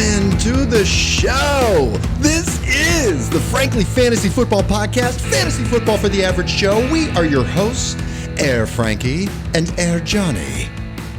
welcome into the show. This is the Frankly Fantasy Football Podcast, fantasy football for the average Joe. We are your hosts, Air Frankie and Air Johnny.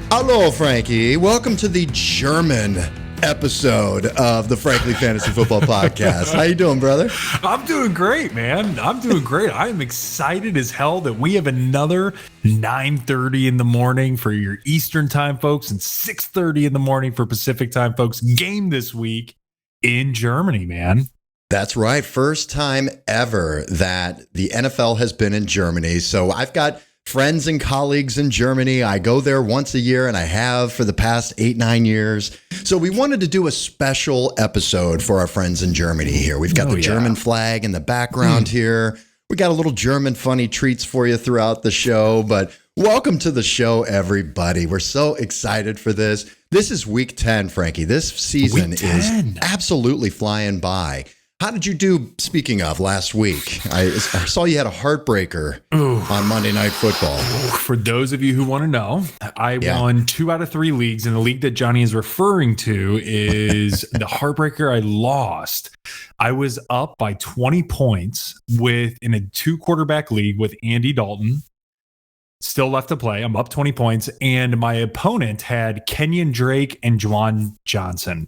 Hello, Frankie. Welcome to the German episode of the Frankly Fantasy Football Podcast. How you doing, brother? I'm doing great, man. I'm doing great. I am excited as hell that we have another 9:30 in the morning for your Eastern time folks and 6:30 in the morning for Pacific time folks game this week in Germany, man. That's right. First time ever that the NFL has been in Germany. So I've got friends and colleagues in Germany. I go there once a year, and I have for the past 8-9 years. So we wanted to do a special episode for our friends in Germany here. We've got the German flag in the background here. We got a little German funny treats for you throughout the show, but welcome to the show, everybody. We're so excited for this. This is week 10, Frankie. This season is absolutely flying by. How did you do, speaking of, last week? I saw you had a heartbreaker on Monday Night Football. For those of you who want to know, I won 2 out of 3 leagues, and the league that Johnny is referring to is the heartbreaker I lost. I was up by 20 points in a 2-quarterback league with Andy Dalton. Still left to play. I'm up 20 points, and my opponent had Kenyon Drake and Juwan Johnson,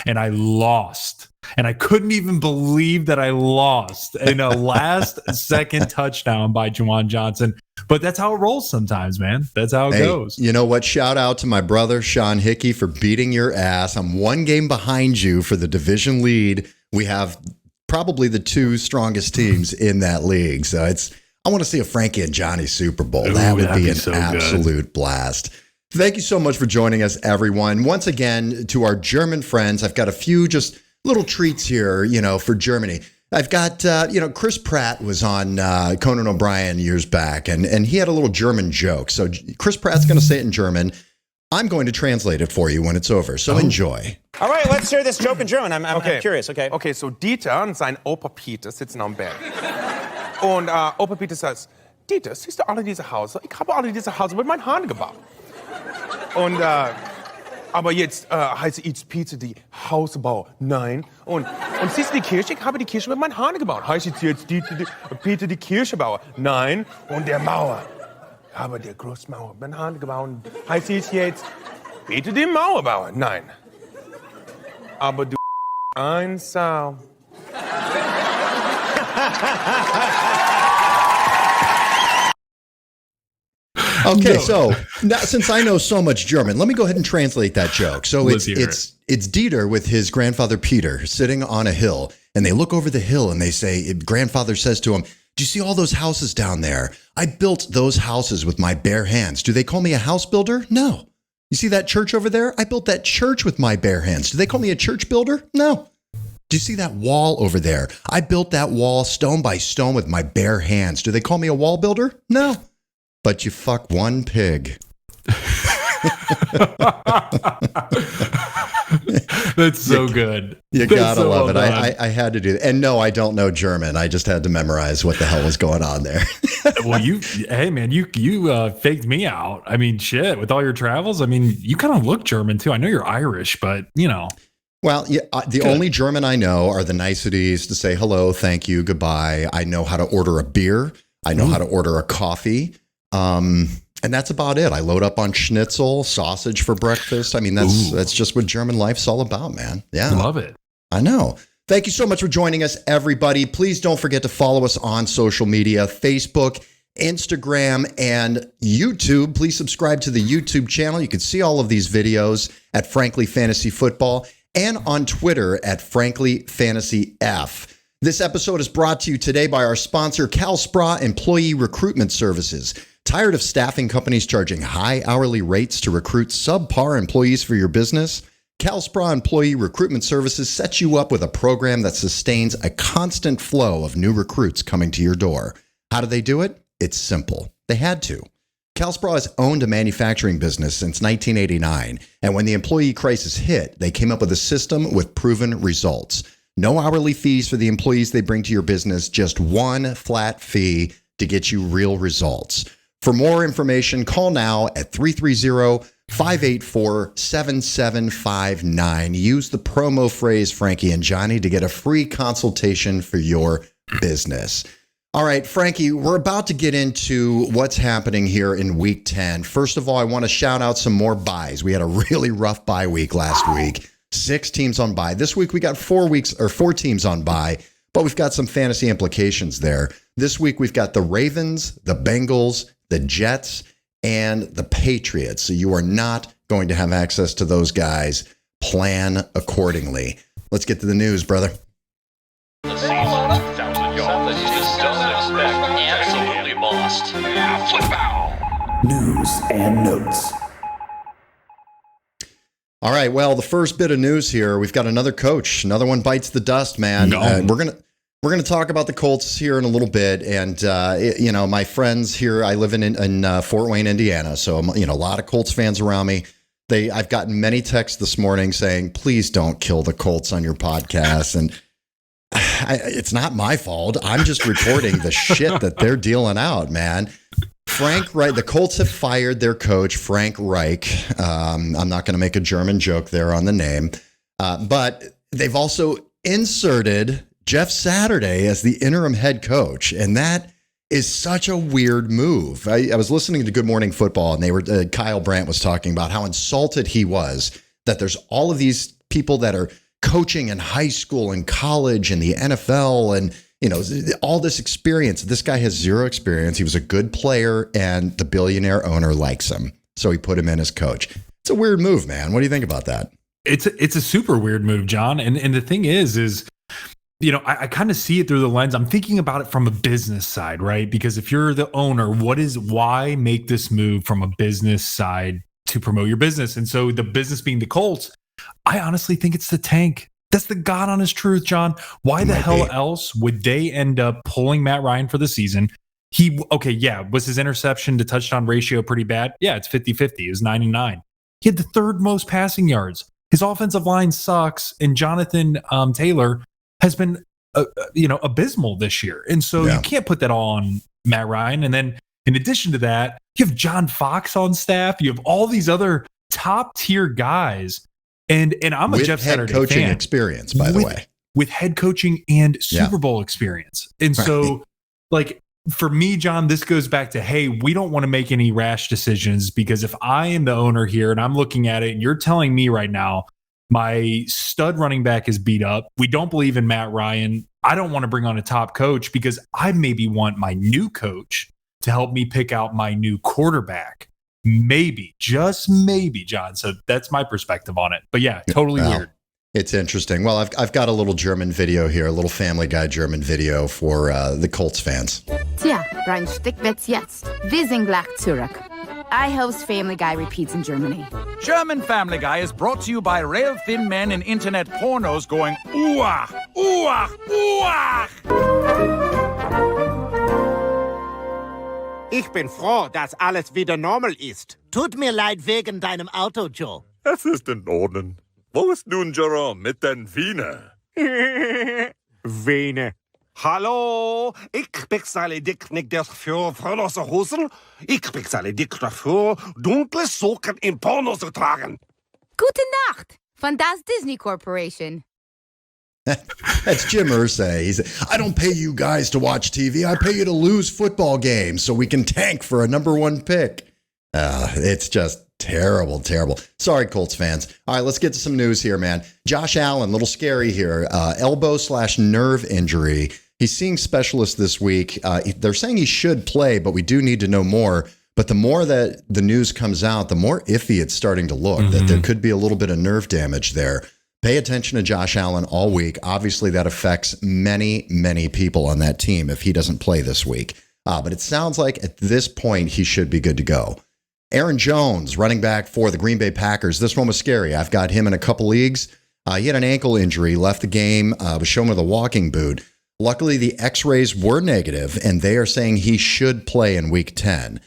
and I lost. And I couldn't even believe that I lost in a last-second touchdown by Juwan Johnson. But that's how it rolls sometimes, man. That's how it goes. You know what? Shout out to my brother, Sean Hickey, for beating your ass. I'm 1 game behind you for the division lead. We have probably the 2 strongest teams in that league. So I want to see a Frankie and Johnny Super Bowl. That would be an absolute blast. Thank you so much for joining us, everyone. Once again, to our German friends, I've got a few just little treats here, for Germany. I've got, Chris Pratt was on Conan O'Brien years back, and he had a little German joke. So Chris Pratt's going to say it in German. I'm going to translate it for you when it's over. So enjoy. All right, let's hear this joke in German. I'm curious, okay? Okay, so Dieter und sein Opa Peter sitzen am Bett. Und Opa Peter sagt, Dieter, siehst du alle diese Häuser? Ich habe alle diese Häuser mit meinen Haaren gebaut. Und aber jetzt heißt jetzt Pizza die Hausbau. Nein. Und siehst du die Kirche? Ich habe die Kirche mit meinen Haaren gebaut. Heißt jetzt Peter die Kirchebauer? Nein. Und der Mauer. Ich habe die Großmauer mit meinen Haaren gebaut. Heißt jetzt Peter die Mauerbauer? Nein. Aber du ein Sau. Okay, so now, since I know so much German, let me go ahead and translate that joke. So it's Dieter with his grandfather Peter sitting on a hill, and they look over the hill and they say, grandfather says to him, "Do you see all those houses down there? I built those houses with my bare hands. Do they call me a house builder? No. You see that church over there? I built that church with my bare hands. Do they call me a church builder? No. Do you see that wall over there? I built that wall stone by stone with my bare hands. Do they call me a wall builder? No. But you fuck one pig." That's so good. You gotta love it. I had to do that. And no, I don't know German. I just had to memorize what the hell was going on there. Well, you faked me out. I mean, shit, with all your travels. I mean, you kind of look German too. I know you're Irish, but Well, yeah, the only German I know are the niceties to say hello, thank you, goodbye. I know how to order a beer. I know how to order a coffee. And that's about it. I load up on schnitzel, sausage for breakfast. I mean, that's just what German life's all about, man. Yeah. Love it. I know. Thank you so much for joining us, everybody. Please don't forget to follow us on social media, Facebook, Instagram, and YouTube. Please subscribe to the YouTube channel. You can see all of these videos at Frankly Fantasy Football and on Twitter at Frankly Fantasy F. This episode is brought to you today by our sponsor, CalSpra Employee Recruitment Services. Tired of staffing companies charging high hourly rates to recruit subpar employees for your business? CalSpra Employee Recruitment Services sets you up with a program that sustains a constant flow of new recruits coming to your door. How do they do it? It's simple. They had to. CalSpra has owned a manufacturing business since 1989, and when the employee crisis hit, they came up with a system with proven results. No hourly fees for the employees they bring to your business, just one flat fee to get you real results. For more information, call now at 330 584-7759. Use the promo phrase Frankie and Johnny to get a free consultation for your business. All right, Frankie, we're about to get into what's happening here in week 10. First of all, I want to shout out some more buys. We had a really rough bye week last week. 6 teams on bye. This week we got 4 teams on bye, but we've got some fantasy implications there. This week we've got the Ravens, the Bengals, the Jets, and the Patriots. So you are not going to have access to those guys. Plan accordingly. Let's get to the news, brother. The season, something you just don't expect. Absolutely lost. News and notes. All right. Well, the first bit of news here, we've got another coach. Another one bites the dust, man. We're gonna talk about the Colts here in a little bit, and my friends here. I live in Fort Wayne, Indiana, so a lot of Colts fans around me. I've gotten many texts this morning saying, "Please don't kill the Colts on your podcast," and it's not my fault. I'm just reporting the shit that they're dealing out, man. Frank Reich, the Colts have fired their coach, Frank Reich. I'm not going to make a German joke there on the name, but they've also inserted Jeff Saturday as the interim head coach, and that is such a weird move. I was listening to Good Morning Football, and Kyle Brandt was talking about how insulted he was that there's all of these people that are coaching in high school and college and the NFL and all this experience. This guy has zero experience. He was a good player, and the billionaire owner likes him, so he put him in as coach. It's a weird move, man. What do you think about that? It's a super weird move, John. And the thing is I kind of see it through the lens. I'm thinking about it from a business side, right? Because if you're the owner, why make this move from a business side to promote your business? And so the business being the Colts, I honestly think it's the tank. That's the God honest truth, John. Why the hell else would they end up pulling Matt Ryan for the season? Was his interception to touchdown ratio pretty bad? Yeah, it's 50-50. It was 99. He had the 3rd most passing yards. His offensive line sucks, and Jonathan Taylor has been abysmal this year. And so you can't put that all on Matt Ryan. And then in addition to that, you have John Fox on staff. You have all these other top tier guys. And I'm a Jeff Saturday fan. With head coaching experience, by the way. With head coaching and Super Bowl experience. And so, for me, John, this goes back to, hey, we don't want to make any rash decisions, because if I am the owner here and I'm looking at it and you're telling me right now, my stud running back is beat up, we don't believe in Matt Ryan, I don't want to bring on a top coach because I maybe want my new coach to help me pick out my new quarterback. Maybe, just maybe, John. So that's my perspective on it. But yeah, totally weird. It's interesting. Well, I've got a little German video here, a little Family Guy German video for the Colts fans. Tja, rein Stück wird's jetzt. Wir sind gleich zurück. I host Family Guy Repeats in Germany. German Family Guy is brought to you by rail thin men in internet pornos going ooh-ah, ooh-ah, ooh-ah. Ich bin froh, dass alles wieder normal ist. Tut mir leid wegen deinem Auto, Joe. Es ist in Ordnung. Wo ist nun Jerome mit den Wiener? Wiener. Hallo, ich bezahle dich nicht dafür pornose Hosen. Ich bezahle dich dafür, dunkle Socken in Pornos zu tragen. Gute Nacht von Das Disney Corporation. That's Jim Irsay. He said, I don't pay you guys to watch TV. I pay you to lose football games so we can tank for a number 1 pick. It's just terrible, terrible. Sorry, Colts fans. All right, let's get to some news here, man. Josh Allen, a little scary here. Elbow/nerve injury. He's seeing specialists this week. They're saying he should play, but we do need to know more. But the more that the news comes out, the more iffy it's starting to look, that there could be a little bit of nerve damage there. Pay attention to Josh Allen all week. Obviously, that affects many, many people on that team if he doesn't play this week. But it sounds like at this point, he should be good to go. Aaron Jones, running back for the Green Bay Packers. This one was scary. I've got him in a couple leagues. He had an ankle injury, left the game, was shown with a walking boot. Luckily, the x-rays were negative, and they are saying he should play in week 10.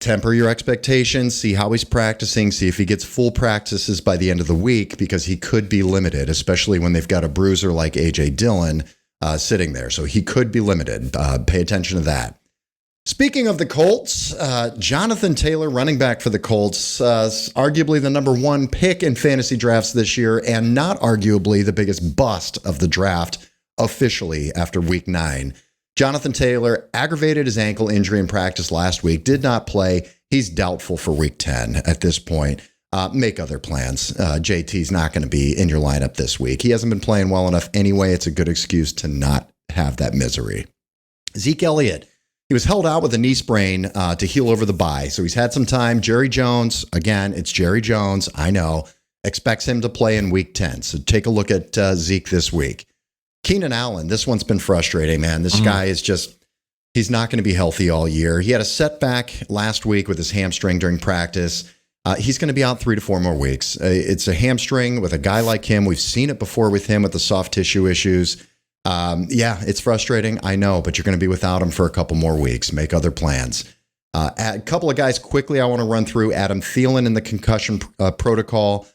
Temper your expectations, see how he's practicing, see if he gets full practices by the end of the week, because he could be limited, especially when they've got a bruiser like A.J. Dillon sitting there. So he could be limited. Pay attention to that. Speaking of the Colts, Jonathan Taylor, running back for the Colts, arguably the number one pick in fantasy drafts this year, and not arguably the biggest bust of the draft officially after week 9. Jonathan Taylor aggravated his ankle injury in practice last week, did not play. He's doubtful for week 10 at this point. Make other plans. JT's not going to be in your lineup this week. He hasn't been playing well enough anyway. It's a good excuse to not have that misery. Zeke Elliott. He was held out with a knee sprain to heal over the bye. So he's had some time. Jerry Jones, again, it's Jerry Jones. I know. Expects him to play in week 10. So take a look at Zeke this week. Keenan Allen, this one's been frustrating, man. This guy is just, he's not going to be healthy all year. He had a setback last week with his hamstring during practice. He's going to be out 3 to 4 more weeks. It's a hamstring with a guy like him. We've seen it before with him with the soft tissue issues. Yeah, it's frustrating. I know, but you're going to be without him for a couple more weeks. Make other plans. A couple of guys quickly I want to run through. Adam Thielen in the concussion protocol.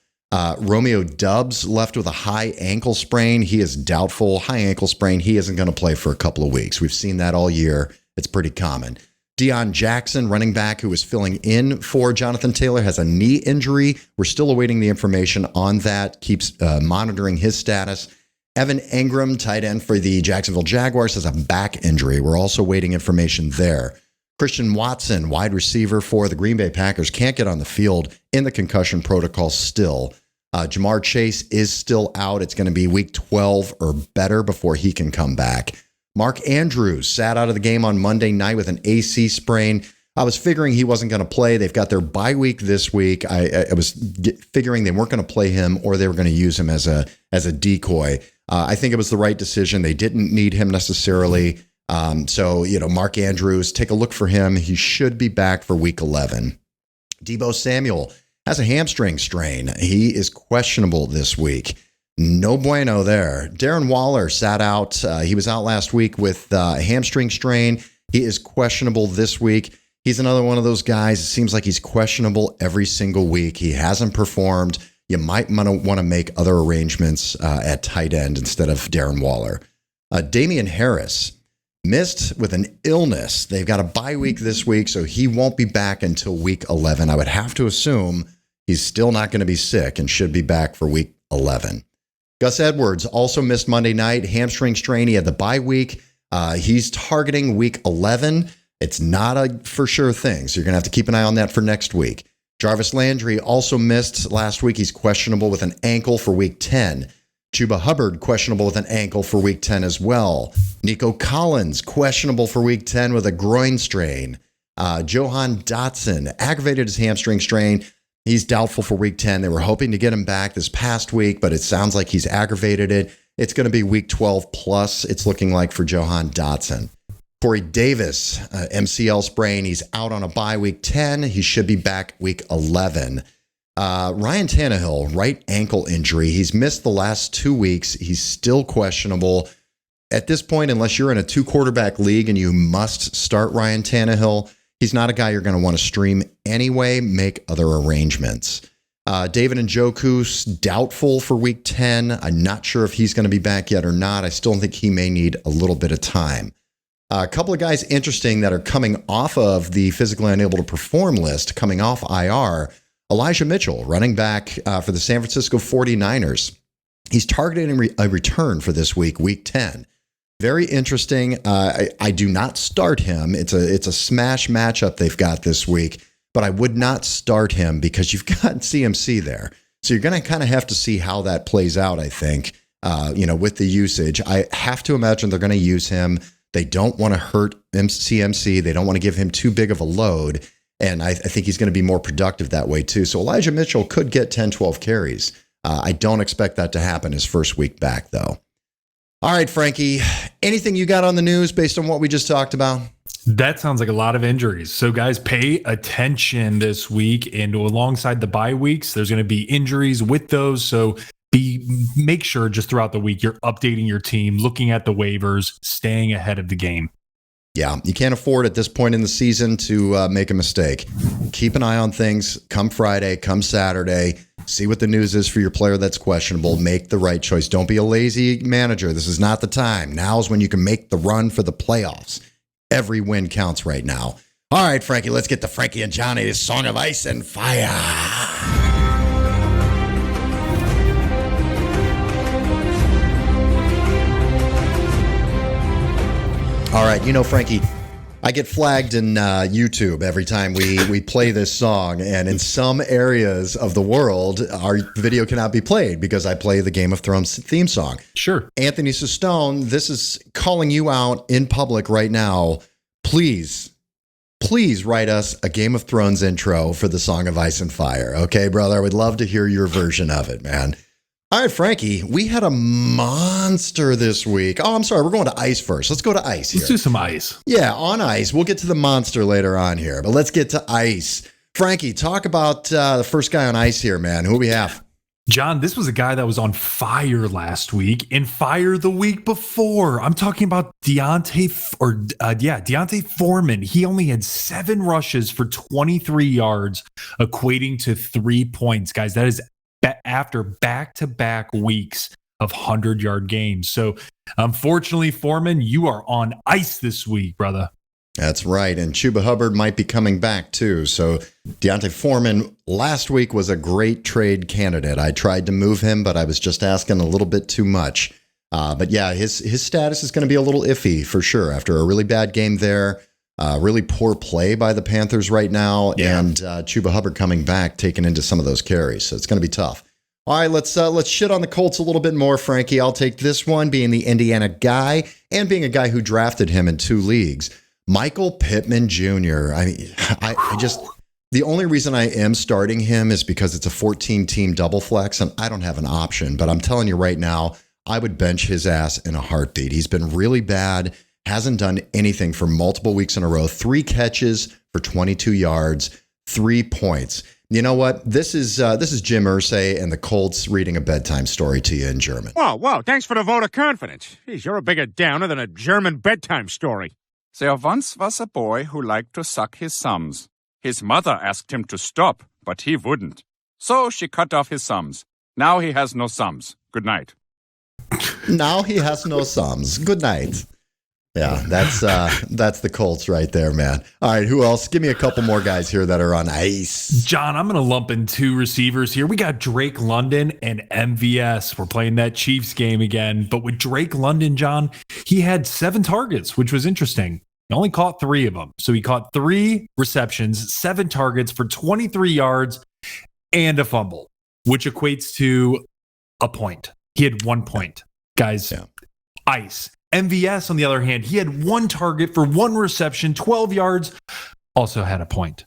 Romeo Doubs left with a high ankle sprain. He is doubtful. High ankle sprain. He isn't going to play for a couple of weeks. We've seen that all year. It's pretty common. Deion Jackson, running back who was filling in for Jonathan Taylor, has a knee injury. We're still awaiting the information on that. Keeps monitoring his status. Evan Engram, tight end for the Jacksonville Jaguars, has a back injury. We're also waiting information there. Christian Watson, wide receiver for the Green Bay Packers, can't get on the field in the concussion protocol still. Jamar Chase is still out. It's going to be week 12 or better before he can come back. Mark Andrews sat out of the game on Monday night with an AC sprain. I was figuring he wasn't going to play. They've got their bye week this week. I was figuring they weren't going to play him or they were going to use him as a decoy. I think it was the right decision. They didn't need him necessarily. So, Mark Andrews, take a look for him. He should be back for week 11. Deebo Samuel has a hamstring strain. He is questionable this week. No bueno there. Darren Waller sat out. He was out last week with a hamstring strain. He is questionable this week. He's another one of those guys. It seems like he's questionable every single week. He hasn't performed. You might want to make other arrangements at tight end instead of Darren Waller. Damian Harris missed with an illness. They've got a bye week this week, so he won't be back until week 11. I would have to assume he's still not going to be sick and should be back for week 11. Gus Edwards also missed Monday night, hamstring strain. He had the bye week. He's targeting week 11. It's not a for sure thing, so you're going to have to keep an eye on that for next week. Jarvis Landry also missed last week. He's questionable with an ankle for week 10. Chuba Hubbard, questionable with an ankle for week 10 as well. Nico Collins, questionable for week 10 with a groin strain. Johan Dotson, aggravated his hamstring strain. He's doubtful for week 10. They were hoping to get him back this past week, but it sounds like he's aggravated it. It's going to be week 12 plus, it's looking like, for Johan Dotson. Corey Davis, MCL sprain. He's out on a bye week 10. He should be back week 11. Ryan Tannehill, right ankle injury. He's missed the last 2 weeks. He's still questionable. At this point, unless you're in a 2-quarterback league and you must start Ryan Tannehill, he's not a guy you're going to want to stream anyway. Make other arrangements. David Njoku, doubtful for week 10. I'm not sure if he's going to be back yet or not. I still think he may need a little bit of time. A couple of guys interesting that are coming off of the physically unable to perform list, coming off IR. Elijah Mitchell, running back for the San Francisco 49ers. He's targeting a return for this week, week 10. Very interesting. I do not start him. It's a smash matchup they've got this week, but I would not start him because you've got CMC there. So you're going to kind of have to see how that plays out, I think, with the usage. I have to imagine they're going to use him. They don't want to hurt CMC. They don't want to give him too big of a load. And I think he's going to be more productive that way, too. So Elijah Mitchell could get 10, 12 carries. I don't expect that to happen his first week back, though. All right, Frankie, anything you got on the news based on what we just talked about? That sounds like a lot of injuries. So, guys, pay attention this week. And alongside the bye weeks, there's going to be injuries with those. So make sure just throughout the week you're updating your team, looking at the waivers, staying ahead of the game. Yeah, you can't afford at this point in the season to make a mistake. Keep an eye on things come Friday, come Saturday. See what the news is for your player that's questionable. Make the right choice. Don't be a lazy manager. This is not the time. Now is when you can make the run for the playoffs. Every win counts right now. All right, Frankie, let's get to Frankie and Johnny's Song of Ice and Fire. All right, Frankie, I get flagged in YouTube every time we play this song, and in some areas of the world, our video cannot be played because I play the Game of Thrones theme song. Sure. Anthony Sestone, this is calling you out in public right now. Please write us a Game of Thrones intro for the Song of Ice and Fire. Okay, brother? I would love to hear your version of it, man. All right, Frankie, we had a monster this week. Oh, I'm sorry. We're going to ice first. Let's go to ice here. Let's do some ice. Yeah, on ice. We'll get to the monster later on here, but let's get to ice. Frankie, talk about the first guy on ice here, man. Who we have? John, this was a guy that was on fire last week and fire the week before. I'm talking about Deontay Foreman. He only had 7 rushes for 23 yards, equating to 3 points. Guys, that is after back-to-back weeks of 100-yard games. So, unfortunately, Foreman, you are on ice this week, brother. That's right. And Chuba Hubbard might be coming back, too. So, Deontay Foreman last week was a great trade candidate. I tried to move him, but I was just asking a little bit too much. But, yeah, his status is going to be a little iffy for sure after a really bad game there. Really poor play by the Panthers right now, and Chuba Hubbard coming back, taking into some of those carries. So it's going to be tough. All right, let's shit on the Colts a little bit more, Frankie. I'll take this one, being the Indiana guy and being a guy who drafted him in 2 leagues. Michael Pittman Jr. I just the only reason I am starting him is because it's a 14-team double flex, and I don't have an option. But I'm telling you right now, I would bench his ass in a heartbeat. He's been really bad. Hasn't done anything for multiple weeks in a row. 3 catches for 22 yards, 3 points. You know what? This is Jim Irsay and the Colts reading a bedtime story to you in German. Whoa, thanks for the vote of confidence. Jeez, you're a bigger downer than a German bedtime story. There once was a boy who liked to suck his thumbs. His mother asked him to stop, but he wouldn't. So she cut off his thumbs. Now he has no thumbs. Good night. Now he has no thumbs. Good night. Yeah, that's the Colts right there, man. All right, who else? Give me a couple more guys here that are on ice. John, I'm going to lump in 2 receivers here. We got Drake London and MVS. We're playing that Chiefs game again. But with Drake London, John, he had 7 targets, which was interesting. He only caught 3 of them. So he caught 3 receptions, 7 targets for 23 yards and a fumble, which equates to a point. He had 1 point. Guys, ice. MVS, on the other hand, he had 1 target for 1 reception, 12 yards, also had a point.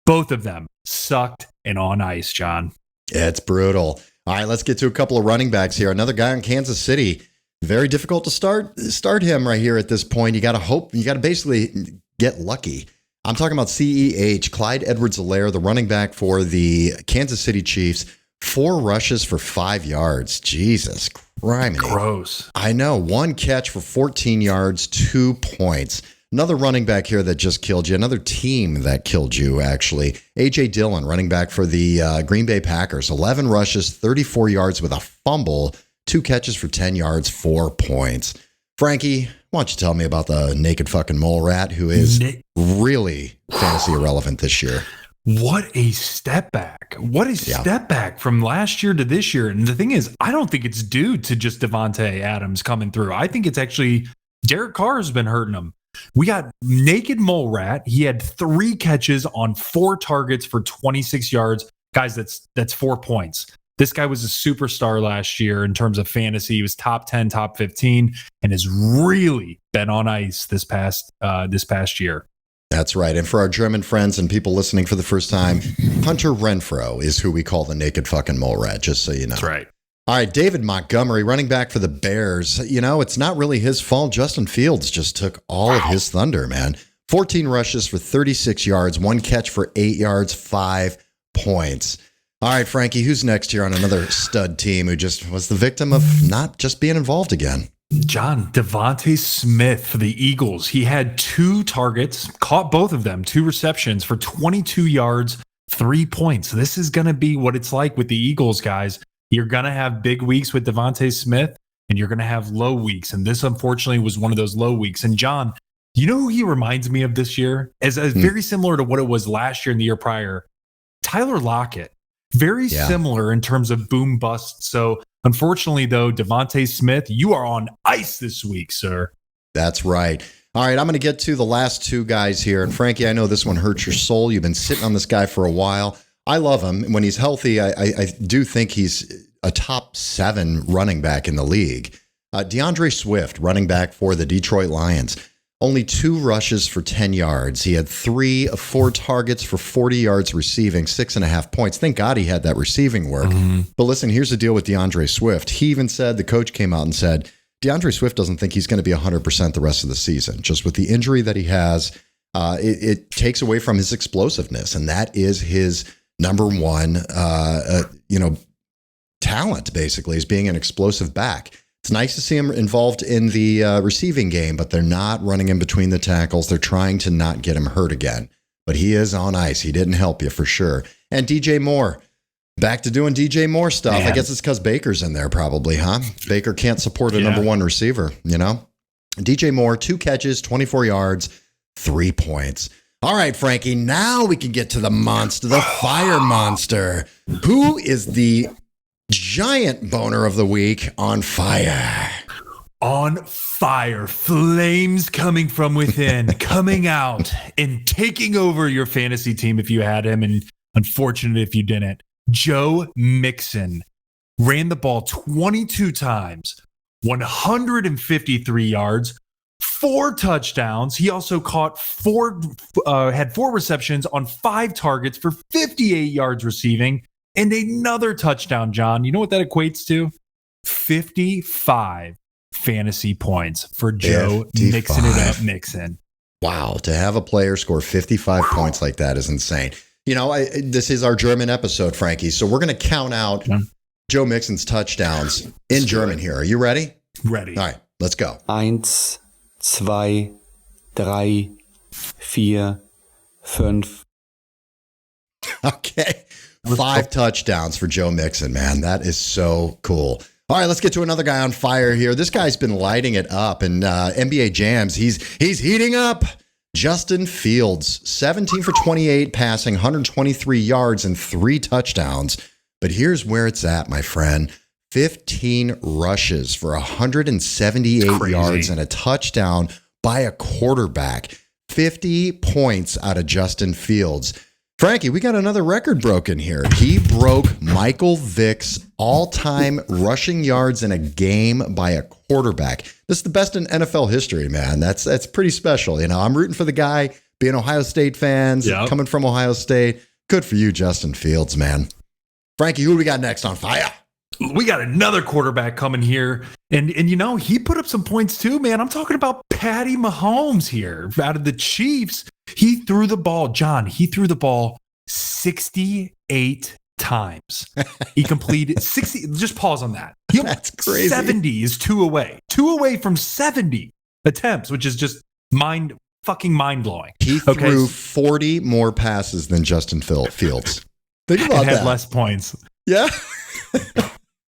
Both of them sucked and on ice, John. It's brutal. All right, let's get to a couple of running backs here. Another guy in Kansas City. Very difficult to start him right here at this point. You got to hope. You got to basically get lucky. I'm talking about CEH, Clyde Edwards-Helaire, the running back for the Kansas City Chiefs. 4 rushes for 5 yards. Jesus Christ. Gross. I know. 1 catch for 14 yards, 2 points. Another running back here that just killed you. Another team that killed you, actually. A.J. Dillon, running back for the Green Bay Packers. 11 rushes, 34 yards with a fumble. 2 catches for 10 yards, 4 points. Frankie, why don't you tell me about the naked fucking mole rat who is really fantasy irrelevant this year? What a step back. What a step back from last year to this year. And the thing is, I don't think it's due to just Devontae Adams coming through. I think it's actually Derek Carr has been hurting him. We got naked mole rat. He had 3 catches on 4 targets for 26 yards. Guys, that's 4 points. This guy was a superstar last year in terms of fantasy. He was top 10, top 15, and has really been on ice this past year. That's right. And for our German friends and people listening for the first time, Hunter Renfrow is who we call the naked fucking mole rat, just so you know. That's right. All right, David Montgomery, running back for the Bears. You know, it's not really his fault. Justin Fields just took all of his thunder, man. 14 rushes for 36 yards, 1 catch for 8 yards, 5 points. All right, Frankie, who's next here on another stud team who just was the victim of not just being involved again? John, Devontae Smith for the Eagles. He had 2 targets, caught both of them, 2 receptions for 22 yards, 3 points. This is going to be what it's like with the Eagles, guys. You're going to have big weeks with Devontae Smith, and you're going to have low weeks. And this, unfortunately, was one of those low weeks. And, John, You know who he reminds me of this year? As very similar to what it was last year and the year prior. Tyler Lockett. Very similar in terms of boom bust. So unfortunately, though, Devontae Smith, you are on ice this week, sir. That's right. All right, I'm going to get to the last two guys here. And Frankie, I know this one hurts your soul. You've been sitting on this guy for a while. I love him. When he's healthy, I do think he's a top 7 running back in the league. DeAndre Swift, running back for the Detroit Lions. Only 2 rushes for 10 yards. He had 3 of 4 targets for 40 yards receiving, 6.5 points. Thank God he had that receiving work. But listen, here's the deal with DeAndre Swift. He even said, the coach came out and said, DeAndre Swift doesn't think he's going to be 100% the rest of the season. Just with the injury that he has, it takes away from his explosiveness. And that is his number one, talent, basically, is being an explosive back. It's nice to see him involved in the receiving game, but they're not running in between the tackles. They're trying to not get him hurt again. But he is on ice. He didn't help you for sure. And DJ Moore, back to doing DJ Moore stuff. Man. I guess it's because Baker's in there probably, huh? Baker can't support a number 1 receiver, you know? DJ Moore, 2 catches, 24 yards, 3 points. All right, Frankie, now we can get to the monster, the fire monster. Who is the giant boner of the week on fire? On fire, flames coming from within, coming out and taking over your fantasy team if you had him, and unfortunate if you didn't. Joe Mixon ran the ball 22 times, 153 yards, 4 touchdowns. He also caught had 4 receptions on 5 targets for 58 yards receiving. And another touchdown, John. You know what that equates to? 55 fantasy points for Joe 55. Mixing it up, Mixon. Wow. To have a player score 55 points like that is insane. You know, this is our German episode, Frankie. So we're going to count out Joe Mixon's touchdowns in German here. Are you ready? Ready. All right. Let's go. 1, 2, 3, 4, 5. Okay. 5 touchdowns for Joe Mixon, man. That is so cool. All right, let's get to another guy on fire here. This guy's been lighting it up in NBA jams. He's heating up. Justin Fields, 17 for 28 passing, 123 yards and 3 touchdowns. But here's where it's at, my friend. 15 rushes for 178 yards and a touchdown by a quarterback. 50 points out of Justin Fields. Frankie, we got another record broken here. He broke Michael Vick's all-time rushing yards in a game by a quarterback. This is the best in NFL history, man. That's pretty special. You know, I'm rooting for the guy, being Ohio State fans, coming from Ohio State. Good for you, Justin Fields, man. Frankie, who do we got next on fire? We got another quarterback coming here. And you know, he put up some points too, man. I'm talking about Patty Mahomes here out of the Chiefs. He threw the ball, John, 68 times. He completed 60. Just pause on that. That's crazy. 70 is 2 away. 2 away from 70 attempts, which is just mind blowing. He threw 40 more passes than Justin Fields. Think about that. Had less points. Yeah.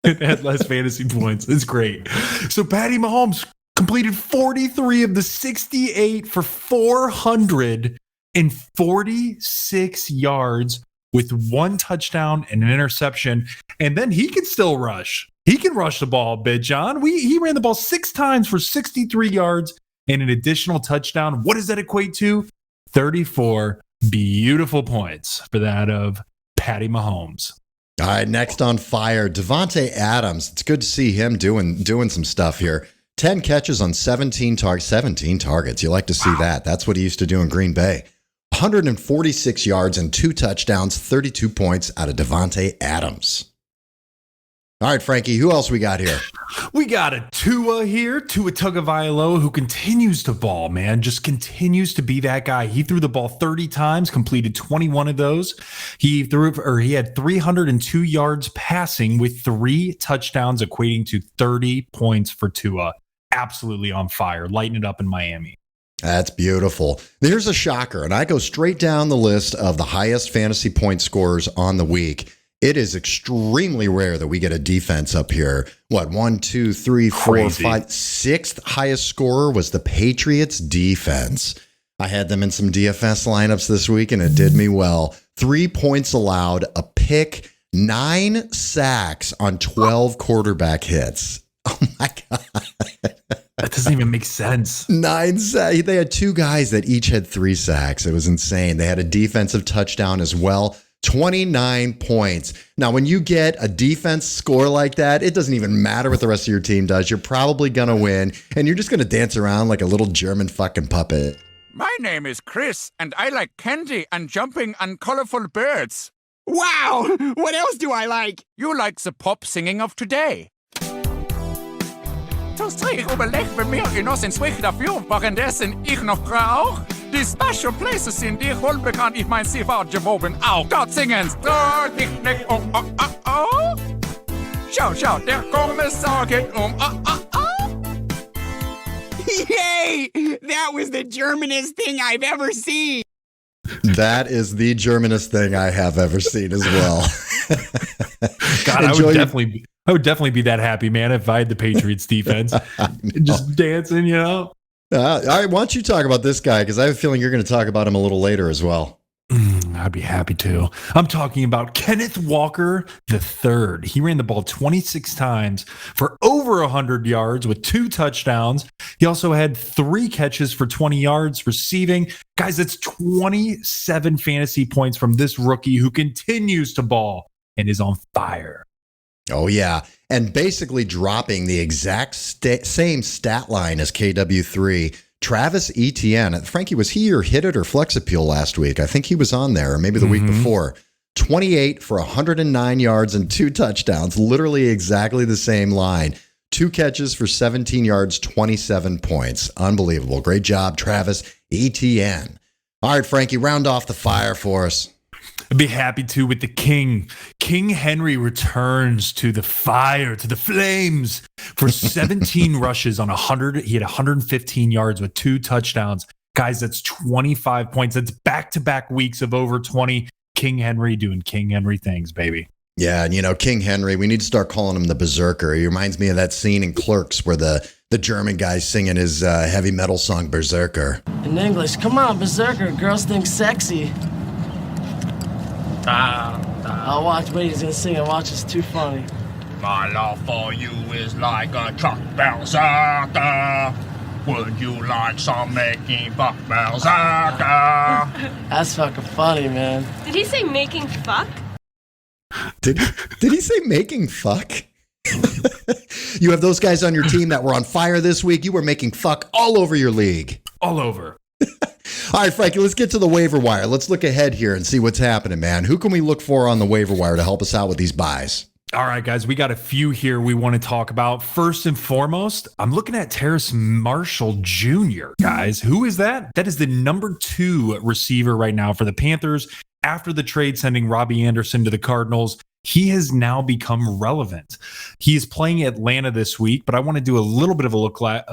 It had less fantasy points. It's great. So Patty Mahomes completed 43 of the 68 for 446 yards with 1 touchdown and an interception. And then he can still rush. He can rush the ball a bit, John. He ran the ball 6 times for 63 yards and an additional touchdown. What does that equate to? 34 beautiful points for that of Patty Mahomes. All right, next on fire, Devontae Adams. It's good to see him doing some stuff here. 10 catches on 17 targets. You like to see that. That's what he used to do in Green Bay. 146 yards and 2 touchdowns, 32 points out of Devontae Adams. All right, Frankie, who else we got here? We got a Tua here, Tua Tagovailoa, who continues to ball, man, just continues to be that guy. He threw the ball 30 times, completed 21 of those. He had 302 yards passing with 3 touchdowns, equating to 30 points for Tua. Absolutely on fire, lighting it up in Miami. That's beautiful. Here's a shocker, and I go straight down the list of the highest fantasy point scorers on the week. It is extremely rare that we get a defense up here. What, 1, 2, 3, 4, Crazy. 5, sixth highest scorer was the Patriots defense. I had them in some DFS lineups this week, and it did me well. 3 points allowed, a pick, 9 sacks on 12 quarterback hits. Oh my God. That doesn't even make sense. 9 sacks. They had 2 guys that each had 3 sacks. It was insane. They had a defensive touchdown as well. 29 points. Now, when you get a defense score like that, it doesn't even matter what the rest of your team does. You're probably going to win, and you're just going to dance around like a little German fucking puppet. My name is Chris, and I like candy and jumping on colorful birds. Wow! What else do I like? You like the pop singing of today. Du strig overlegt med mer än oss en swickta fjord, währenddessen ich noch rauch. Die special places sind dir wohlbekannt, ich mein, sie war gewoben auch. Dort singen oh, oh, oh, oh, oh. Schau, schau, der Kommissar geht oh, oh, oh. Yay! That was the Germanest thing I've ever seen. That is the Germanest thing I have ever seen as well. God, I would definitely be that happy, man, if I had the Patriots defense. Just dancing, you know? All right, why don't you talk about this guy? Because I have a feeling you're going to talk about him a little later as well. I'd be happy to. I'm talking about Kenneth Walker III. He ran the ball 26 times for over 100 yards with 2 touchdowns. He also had 3 catches for 20 yards receiving. Guys, that's 27 fantasy points from this rookie who continues to ball and is on fire. Oh, yeah. And basically dropping the exact same stat line as KW3. Travis Etienne. Frankie, was he your hit it or flex appeal last week? I think he was on there, or maybe the week before. 28 for 109 yards and 2 touchdowns. Literally exactly the same line. 2 catches for 17 yards, 27 points. Unbelievable. Great job, Travis Etienne. All right, Frankie, round off the fire for us. I'd be happy to with the King. King Henry returns to the fire, to the flames for 17 rushes on 100. He had 115 yards with 2 touchdowns. Guys, that's 25 points. That's back-to-back weeks of over 20. King Henry doing King Henry things, baby. Yeah, and you know, King Henry, we need to start calling him the Berserker. He reminds me of that scene in Clerks where the German guy's singing his heavy metal song, Berserker. In English, come on, Berserker. Girls think sexy. I'll watch. Wait, he's gonna sing and watch. It's too funny. My love for you is like a truck berserker. Would you like some making fuck berserker? That's fucking funny, man. Did he say making fuck? Did he say making fuck? You have those guys on your team that were on fire this week. You were making fuck all over your league. All over. All right, Frankie, let's get to the waiver wire. Let's look ahead here and see what's happening, man. Who can we look for on the waiver wire to help us out with these buys? All right, guys, we got a few here we want to talk about. First and foremost, I'm looking at Terrace Marshall Jr., guys. Who is that? That is the number 2 receiver right now for the Panthers. After the trade sending Robbie Anderson to the Cardinals, he has now become relevant. He is playing Atlanta this week, but I want to do a little bit of a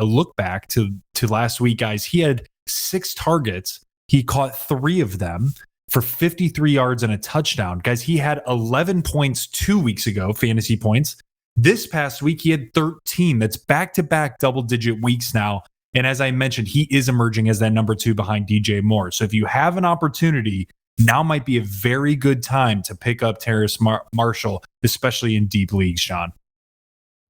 look back to last week, guys. He had 6 targets. He caught 3 of them for 53 yards and a touchdown. Guys, he had 11 points 2 weeks ago, fantasy points. This past week, he had 13. That's back-to-back double-digit weeks now. And as I mentioned, he is emerging as that number 2 behind DJ Moore. So if you have an opportunity, now might be a very good time to pick up Terrace Marshall, especially in deep leagues, Sean.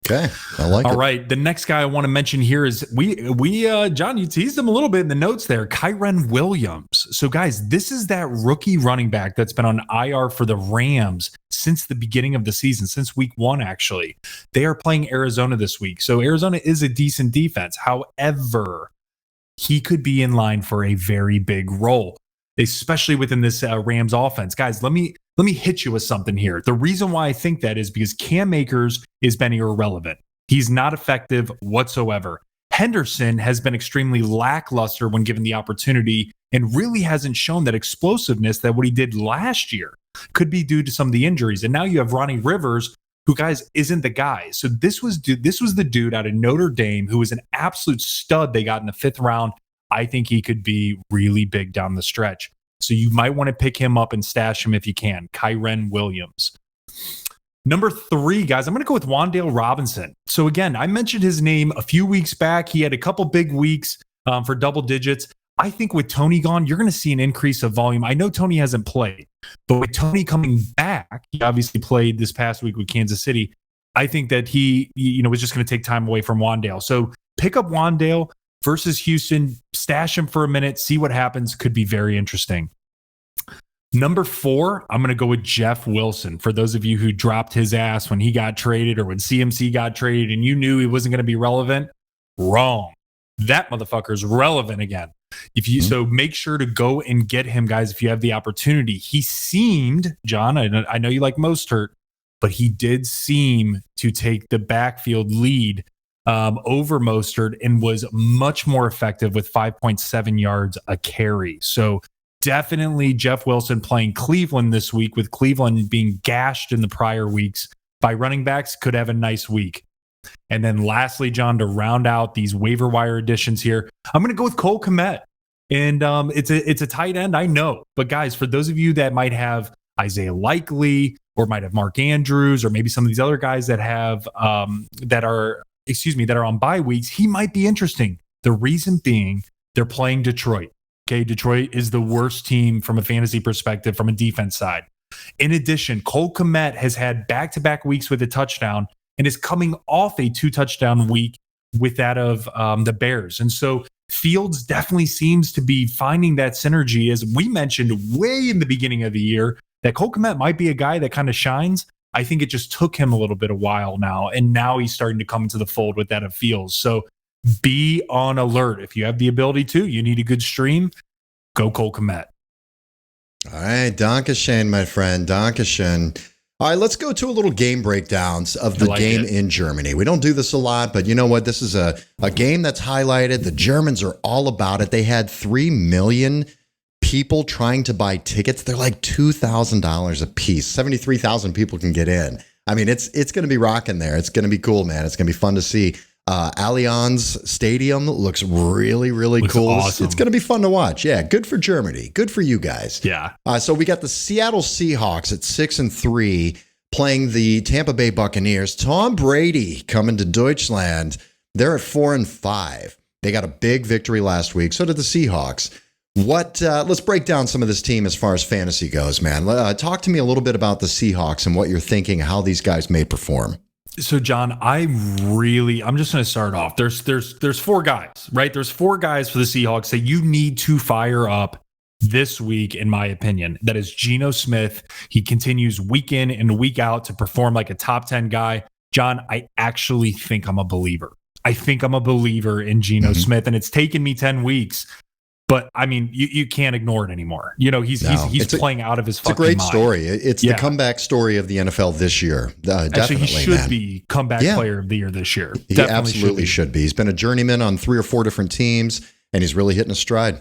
Okay, I like it. All right, the next guy I want to mention here is John, you teased him a little bit in the notes there, Kyren Williams. So guys, this is that rookie running back that's been on IR for the Rams since the beginning of the season, since week 1, actually. They are playing Arizona this week. So Arizona is a decent defense. However, he could be in line for a very big role, especially within this Rams offense. Guys, let me hit you with something here. The reason why I think that is because Cam Akers is been irrelevant. He's not effective whatsoever. Henderson has been extremely lackluster when given the opportunity and really hasn't shown that explosiveness that what he did last year. Could be due to some of the injuries. And now you have Ronnie Rivers, who, guys, isn't the guy. So this was the dude out of Notre Dame who was an absolute stud they got in the 5th round. I think he could be really big down the stretch. So you might want to pick him up and stash him if you can. Kyren Williams. Number 3, guys, I'm going to go with Wan'Dale Robinson. So again, I mentioned his name a few weeks back. He had a couple big weeks for double digits. I think with Tony gone, you're going to see an increase of volume. I know Tony hasn't played, but with Tony coming back, he obviously played this past week with Kansas City. I think that he, was just going to take time away from Wan'Dale. So pick up Wan'Dale versus Houston, stash him for a minute, see what happens. Could be very interesting. Number 4, I'm going to go with Jeff Wilson. For those of you who dropped his ass when he got traded or when CMC got traded and you knew he wasn't going to be relevant, wrong. That motherfucker's relevant again. So make sure to go and get him, guys, if you have the opportunity. He seemed, John, I know you like Mostert, but he did seem to take the backfield lead over Mostert and was much more effective with 5.7 yards a carry. So definitely Jeff Wilson playing Cleveland this week, with Cleveland being gashed in the prior weeks by running backs, could have a nice week. And then lastly, John, to round out these waiver wire additions here, I'm going to go with Cole Kmet. And it's a tight end, I know. But guys, for those of you that might have Isaiah Likely or might have Mark Andrews or maybe some of these other guys that have that are on bye weeks, he might be interesting. The reason being, they're playing Detroit. Okay, Detroit is the worst team from a fantasy perspective from a defense side. In addition, Cole Kmet has had back-to-back weeks with a touchdown and is coming off a 2-touchdown week with that of the Bears. And so Fields definitely seems to be finding that synergy. As we mentioned way in the beginning of the year, that Cole Kmet might be a guy that kind of shines. I think it just took him a little bit of while now, and now he's starting to come into the fold with that of Fields. So be on alert. If you have the ability to, you need a good stream, go Cole Kmet. All right, Dankeschön, my friend, Dankeschön. All right, let's go to a little game breakdowns of the game in Germany. We don't do this a lot, but you know what? This is a game that's highlighted. The Germans are all about it. They had 3 million people trying to buy tickets. They're like $2,000 a piece. 73,000 people can get in. I mean, it's going to be rocking there. It's going to be cool, man. It's going to be fun to see. Allianz Stadium looks really, really cool. Awesome. It's going to be fun to watch. Yeah, good for Germany. Good for you guys. Yeah. So we got the Seattle Seahawks at 6-3 playing the Tampa Bay Buccaneers. Tom Brady coming to Deutschland. They're at 4-5. They got a big victory last week. So did the Seahawks. Let's break down some of this team as far as fantasy goes, man. Talk to me a little bit about the Seahawks and what you're thinking, how these guys may perform. So, John, I'm just going to start off. There's 4 guys, right? There's 4 guys for the Seahawks that you need to fire up this week, in my opinion. That is Geno Smith. He continues week in and week out to perform like a top 10 guy. John, I actually think I'm a believer. I think I'm a believer in Geno Smith, and it's taken me 10 weeks. But I mean, you can't ignore it anymore. He's playing out of his fucking mind. It's a great story. It's the comeback story of the NFL this year. Actually, he should be comeback player of the year this year. He absolutely should be. He's been a journeyman on 3 or 4 different teams, and he's really hitting a stride.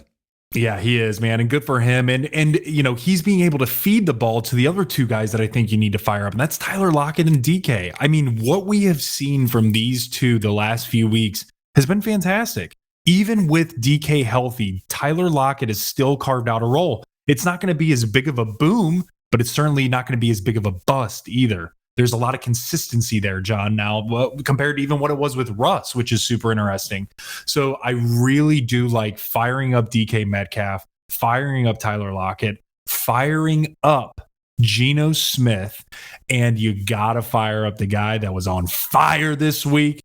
Yeah, he is, man, and good for him. And he's being able to feed the ball to the other 2 guys that I think you need to fire up, and that's Tyler Lockett and DK. I mean, what we have seen from these 2 the last few weeks has been fantastic. Even with DK healthy, Tyler Lockett has still carved out a role. It's not going to be as big of a boom, but it's certainly not going to be as big of a bust either. There's a lot of consistency there, John, now compared to even what it was with Russ, which is super interesting. So I really do like firing up DK Metcalf, firing up Tyler Lockett, firing up Geno Smith, and you got to fire up the guy that was on fire this week.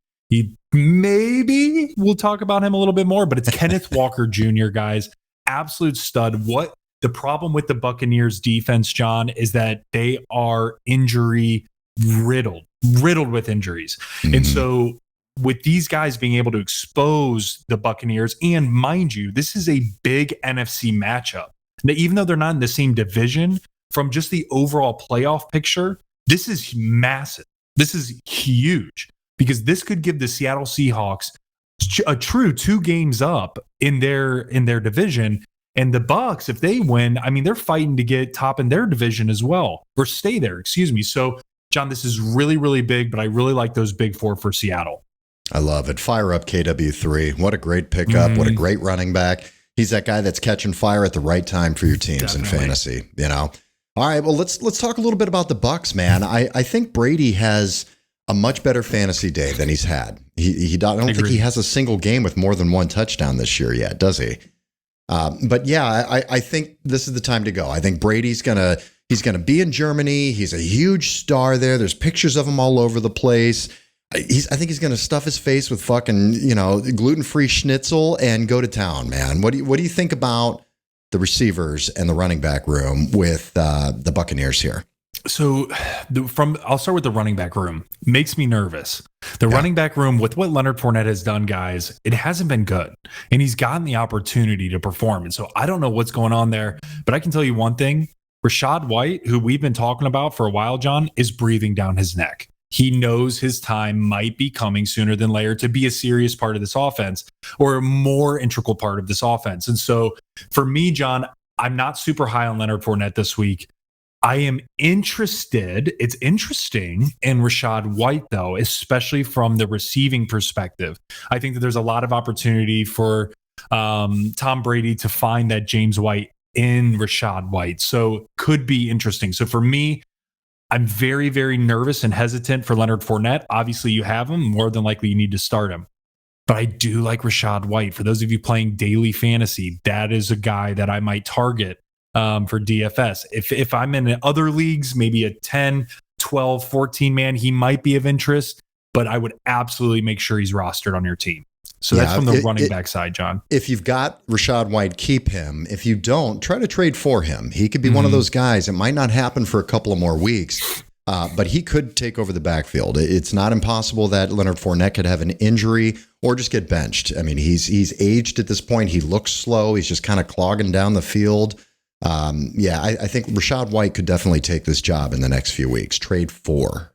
Maybe we'll talk about him a little bit more, but it's Kenneth Walker Jr., guys. Absolute stud. What the problem with the Buccaneers defense, John, is that they are injury riddled with injuries. And so with these guys being able to expose the Buccaneers, and mind you, this is a big NFC matchup. Now, even though they're not in the same division, from just the overall playoff picture, this is massive. This is huge. Because this could give the Seattle Seahawks a true 2 games up in their division. And the Bucs, if they win, I mean, they're fighting to get top in their division as well, or stay there, excuse me. So, John, this is really, really big, but I really like those big 4 for Seattle. I love it. Fire up KW3. What a great pickup. What a great running back. He's that guy that's catching fire at the right time for your teams in fantasy, All right, well, let's talk a little bit about the Bucs, man. I think Brady has a much better fantasy day than he's had. I don't think he has a single game with more than one touchdown this year yet, does he? But yeah, I think this is the time to go. I think Brady's gonna be in Germany. He's a huge star there. There's pictures of him all over the place. I think he's gonna stuff his face with fucking gluten-free schnitzel and go to town, man. What do you think about the receivers and the running back room with the Buccaneers here? So I'll start with the running back room. Makes me nervous. The running back room, with what Leonard Fournette has done, guys, it hasn't been good. And he's gotten the opportunity to perform. And so I don't know what's going on there, but I can tell you one thing. Rachaad White, who we've been talking about for a while, John, is breathing down his neck. He knows his time might be coming sooner than later to be a serious part of this offense, or a more integral part of this offense. And so for me, John, I'm not super high on Leonard Fournette this week. I am interested. It's interesting in Rachaad White, though, especially from the receiving perspective. I think that there's a lot of opportunity for Tom Brady to find that James White in Rachaad White. So could be interesting. So for me, I'm very, very nervous and hesitant for Leonard Fournette. Obviously, you have him. More than likely, you need to start him. But I do like Rachaad White. For those of you playing daily fantasy, that is a guy that I might target for DFS. If I'm in other leagues, maybe a 10, 12, 14 man, he might be of interest, but I would absolutely make sure he's rostered on your team. So that's from the running back side, John. If you've got Rachaad White, keep him. If you don't, try to trade for him. He could be one of those guys. It might not happen for a couple of more weeks, but he could take over the backfield. It's not impossible that Leonard Fournette could have an injury or just get benched. I mean, he's aged at this point. He looks slow. He's just kind of clogging down the field. I think Rachaad White could definitely take this job in the next few weeks. Trade for.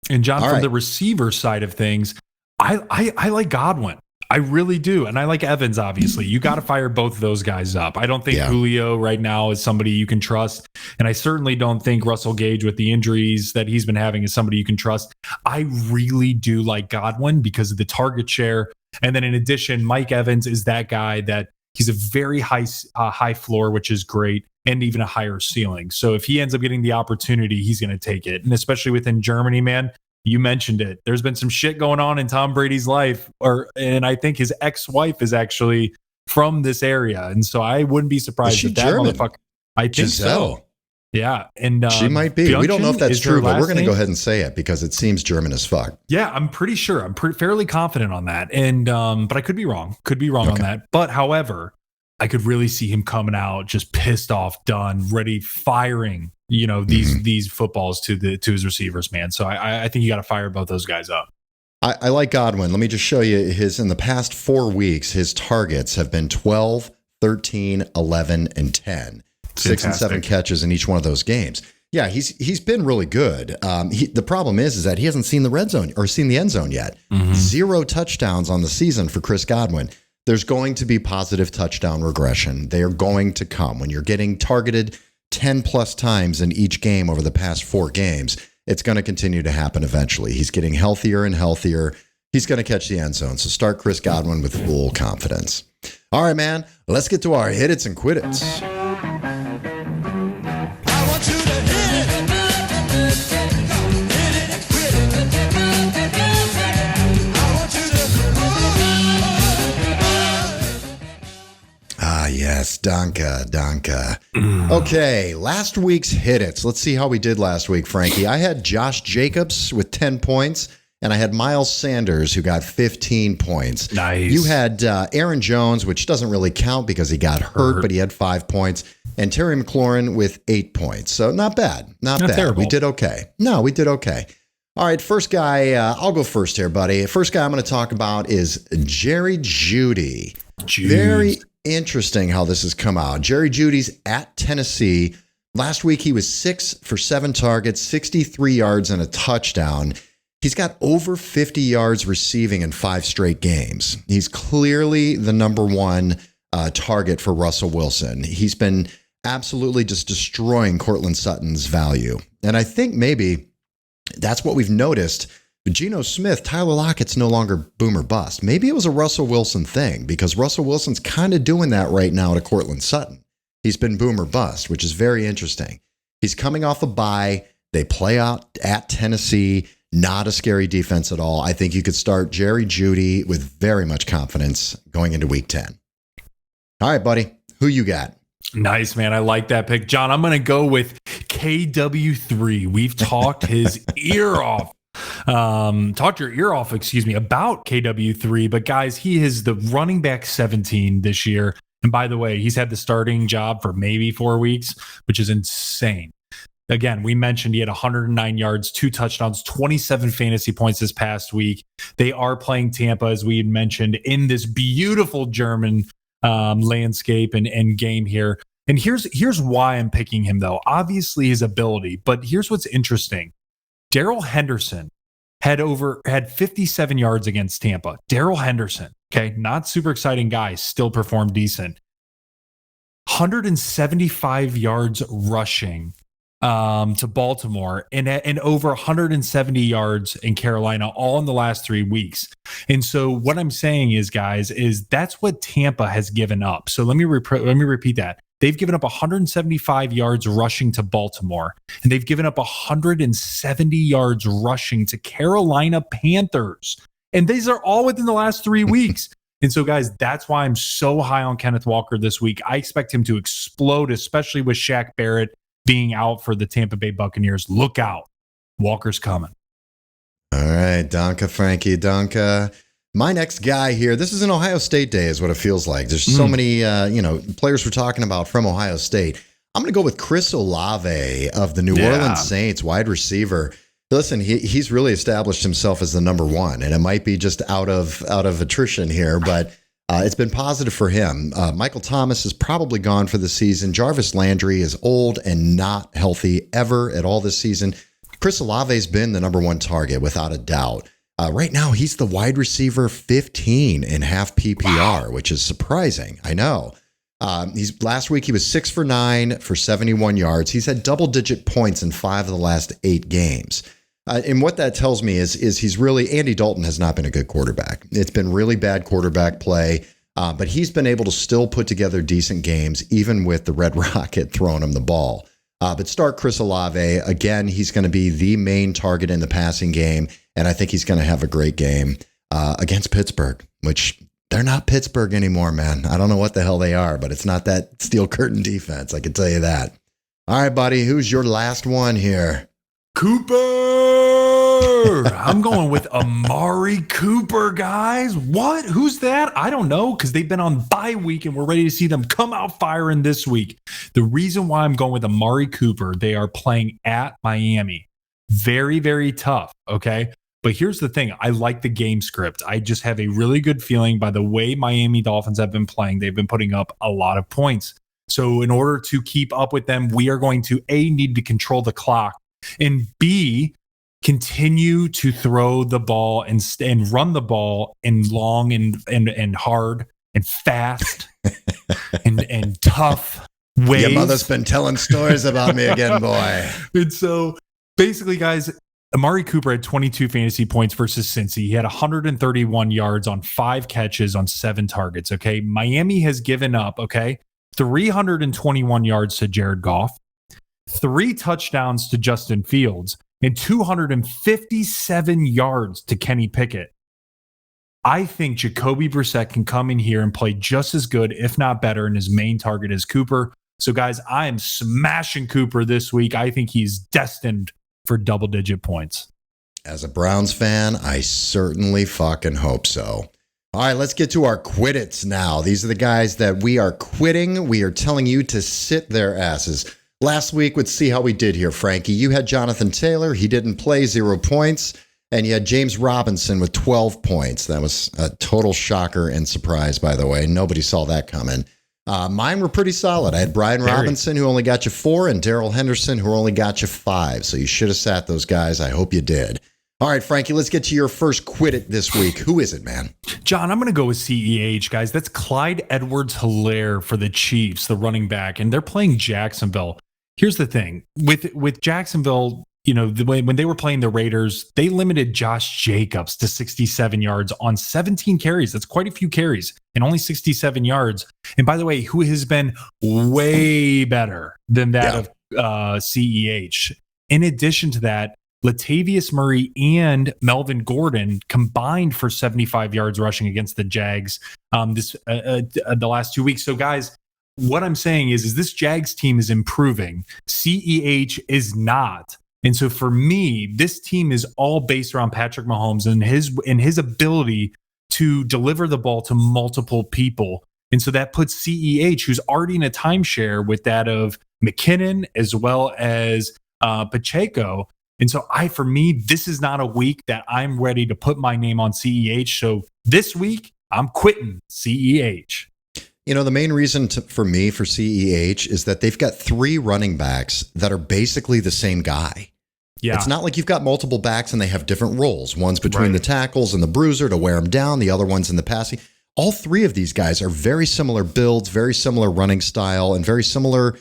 And John, from the receiver side of things, I like Godwin. I really do. And I like Evans, obviously. You got to fire both of those guys up. I don't think Julio right now is somebody you can trust. And I certainly don't think Russell Gage, with the injuries that he's been having, is somebody you can trust. I really do like Godwin because of the target share. And then in addition, Mike Evans is that guy that he's a very high floor, which is great, and even a higher ceiling. So if he ends up getting the opportunity, he's going to take it. And especially within Germany, man, you mentioned it. There's been some shit going on in Tom Brady's life, and I think his ex-wife is actually from this area. And so I wouldn't be surprised if that motherfucker. I think Giselle. So. Yeah. And she might be. We don't know if that's true, but we're going to go ahead and say it because it seems German as fuck. Yeah, I'm pretty sure. I'm fairly confident on that. And but I could be wrong. On that. But however, I could really see him coming out just pissed off, done, ready, firing, these footballs to his receivers, man. So I think you got to fire both those guys up. I like Godwin. Let me just show you in the past 4 weeks, his targets have been 12, 13, 11, and 10. Fantastic. 6 and 7 catches in each one of those games. Yeah, he's been really good. The problem is that he hasn't seen the red zone or seen the end zone yet. 0 touchdowns on the season for Chris Godwin. There's going to be positive touchdown regression. They are going to come. When you're getting targeted 10 plus times in each game over the past 4 games, it's going to continue to happen eventually. He's getting healthier and healthier. He's going to catch the end zone. So start Chris Godwin with full confidence. All right, man, let's get to our hit it's and quit it's. Yes, Danka. Okay, last week's hit it's. Let's see how we did last week, Frankie. I had Josh Jacobs with 10 points, and I had Miles Sanders, who got 15 points. Nice. You had Aaron Jones, which doesn't really count because he got hurt, but he had 5 points, and Terry McLaurin with 8 points. So not bad. Not bad. Terrible. We did okay. We did okay. All right, first guy, I'll go first here, buddy. First guy I'm going to talk about is Jerry Jeudy. Very interesting how this has come out. Jerry Jeudy's at Tennessee. Last week, he was 6 for 7 targets, 63 yards, and a touchdown. He's got over 50 yards receiving in 5 straight games. He's clearly the number one target for Russell Wilson. He's been absolutely just destroying Courtland Sutton's value. And I think maybe that's what we've noticed. Geno Smith, Tyler Lockett's no longer boom or bust. Maybe it was a Russell Wilson thing because Russell Wilson's kind of doing that right now to Courtland Sutton. He's been boom or bust, which is very interesting. He's coming off a bye. They play out at Tennessee. Not a scary defense at all. I think you could start Jerry Jeudy with very much confidence going into week 10. All right, buddy. Who you got? Nice, man. I like that pick. John, I'm going to go with KW3. We've talked his ear off. Talked your ear off, about KW3. But guys, he is the running back 17 this year. And by the way, he's had the starting job for maybe 4 weeks, which is insane. Again, we mentioned he had 109 yards, 2 touchdowns, 27 fantasy points this past week. They are playing Tampa, as we had mentioned, in this beautiful German landscape and game here. And here's why I'm picking him, though. Obviously, his ability. But here's what's interesting. Darrell Henderson had 57 yards against Tampa. Darrell Henderson, okay, not super exciting guy, still performed decent. 175 yards rushing to Baltimore and over 170 yards in Carolina, all in the last 3 weeks. And so what I'm saying is, guys, is that's what Tampa has given up. So let me repeat that. They've given up 175 yards rushing to Baltimore, and they've given up 170 yards rushing to Carolina Panthers. And these are all within the last 3 weeks. And so, guys, that's why I'm so high on Kenneth Walker this week. I expect him to explode, especially with Shaq Barrett being out for the Tampa Bay Buccaneers. Look out. Walker's coming. All right. Donka, Frankie, Donka. My next guy here, this is an Ohio State day is what it feels like. There's so many, players we're talking about from Ohio State. I'm going to go with Chris Olave of the New Orleans Saints, wide receiver. Listen, he's really established himself as the number one, and it might be just out of attrition here, but it's been positive for him. Michael Thomas is probably gone for the season. Jarvis Landry is old and not healthy ever at all this season. Chris Olave's been the number one target without a doubt. Right now, he's the wide receiver 15 in half PPR, which is surprising. I know. Last week, he was 6 for 9 for 71 yards. He's had double-digit points in 5 of the last 8 games. And what that tells me is he's really, Andy Dalton has not been a good quarterback. It's been really bad quarterback play, but he's been able to still put together decent games, even with the Red Rocket throwing him the ball. But start Chris Olave. Again, he's going to be the main target in the passing game, and I think he's going to have a great game against Pittsburgh, which they're not Pittsburgh anymore, man. I don't know what the hell they are, but it's not that steel curtain defense. I can tell you that. All right, buddy, who's your last one here? Cooper. I'm going with Amari Cooper, guys. What? Who's that? I don't know, because they've been on bye week and we're ready to see them come out firing this week. The reason why I'm going with Amari Cooper, they are playing at Miami. Very, very tough, okay? But here's the thing. I like the game script. I just have a really good feeling by the way Miami Dolphins have been playing. They've been putting up a lot of points. So in order to keep up with them, we are going to, A, need to control the clock, and B, continue to throw the ball and run the ball in long and hard and fast and tough ways. Your mother's been telling stories about me again, boy. And so basically, guys, Amari Cooper had 22 fantasy points versus Cincy. He had 131 yards on 5 catches on 7 targets. Okay. Miami has given up, 321 yards to Jared Goff, 3 touchdowns to Justin Fields, and 257 yards to Kenny Pickett. I think Jacoby Brissett can come in here and play just as good, if not better, and his main target is Cooper. So, guys, I am smashing Cooper this week. I think he's destined for double-digit points. As a Browns fan, I certainly fucking hope so. All right, let's get to our quit-its now. These are the guys that we are quitting. We are telling you to sit their asses. Last week, let's see how we did here, Frankie. You had Jonathan Taylor. He didn't play, 0 points. And you had James Robinson with 12 points. That was a total shocker and surprise, by the way. Nobody saw that coming. Mine were pretty solid. I had Brian Robinson, who only got you 4, and Darrell Henderson, who only got you 5. So you should have sat those guys. I hope you did. All right, Frankie, let's get to your first quit it this week. Who is it, man? John, I'm going to go with CEH, guys. That's Clyde Edwards-Helaire for the Chiefs, the running back, and they're playing Jacksonville. Here's the thing. With Jacksonville, you know, when they were playing the Raiders, they limited Josh Jacobs to 67 yards on 17 carries. That's quite a few carries and only 67 yards. And by the way, who has been way better than that CEH. In addition to that, Latavius Murray and Melvin Gordon combined for 75 yards rushing against the Jags the last 2 weeks. So, guys, what I'm saying is this Jags team is improving. CEH is not. And so for me, this team is all based around Patrick Mahomes and his ability to deliver the ball to multiple people. And so that puts CEH, who's already in a timeshare with that of McKinnon as well as Pacheco. And so for me, this is not a week that I'm ready to put my name on CEH. So this week, I'm quitting CEH. You know, the main reason for me for CEH is that they've got 3 running backs that are basically the same guy. Yeah. It's not like you've got multiple backs and they have different roles. One's between the tackles and the bruiser to wear them down. The other one's in the passing. All 3 of these guys are very similar builds, very similar running style, and very similar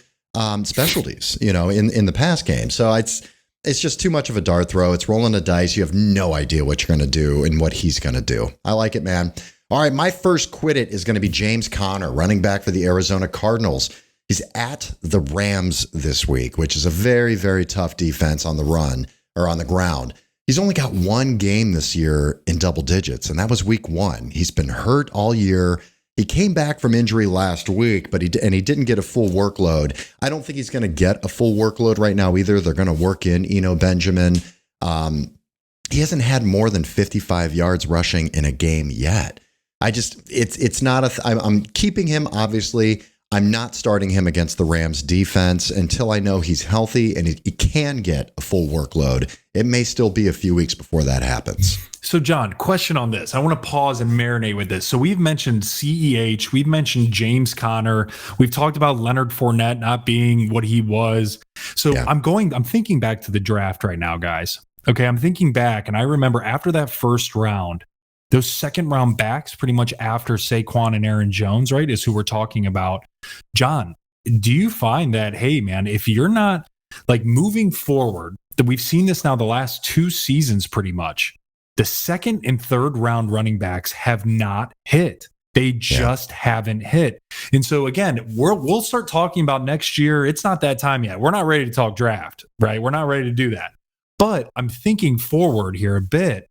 specialties, you know, in the pass game. So it's just too much of a dart throw. It's rolling a dice. You have no idea what you're going to do and what he's going to do. I like it, man. All right, my first quit it is going to be James Conner, running back for the Arizona Cardinals. He's at the Rams this week, which is a very, very tough defense on the run or on the ground. He's only got 1 game this year in double digits, and that was week 1. He's been hurt all year. He came back from injury last week, but he didn't get a full workload. I don't think he's going to get a full workload right now either. They're going to work in Eno Benjamin. He hasn't had more than 55 yards rushing in a game yet. I'm keeping him, obviously. I'm not starting him against the Rams defense until I know he's healthy and he can get a full workload. It may still be a few weeks before that happens. So, John, question on this. I want to pause and marinate with this. So we've mentioned CEH. We've mentioned James Conner. We've talked about Leonard Fournette not being what he was. So yeah. I'm thinking back to the draft right now, guys. Okay, I'm thinking back, and I remember after that first round, those second round backs, pretty much after Saquon and Aaron Jones, right, is who we're talking about. John, do you find that, hey, man, if you're not like moving forward, that we've seen this now the last 2 seasons pretty much, the second and third round running backs have not hit. They just haven't hit. And so, again, we'll start talking about next year. It's not that time yet. We're not ready to talk draft, right? We're not ready to do that. But I'm thinking forward here a bit.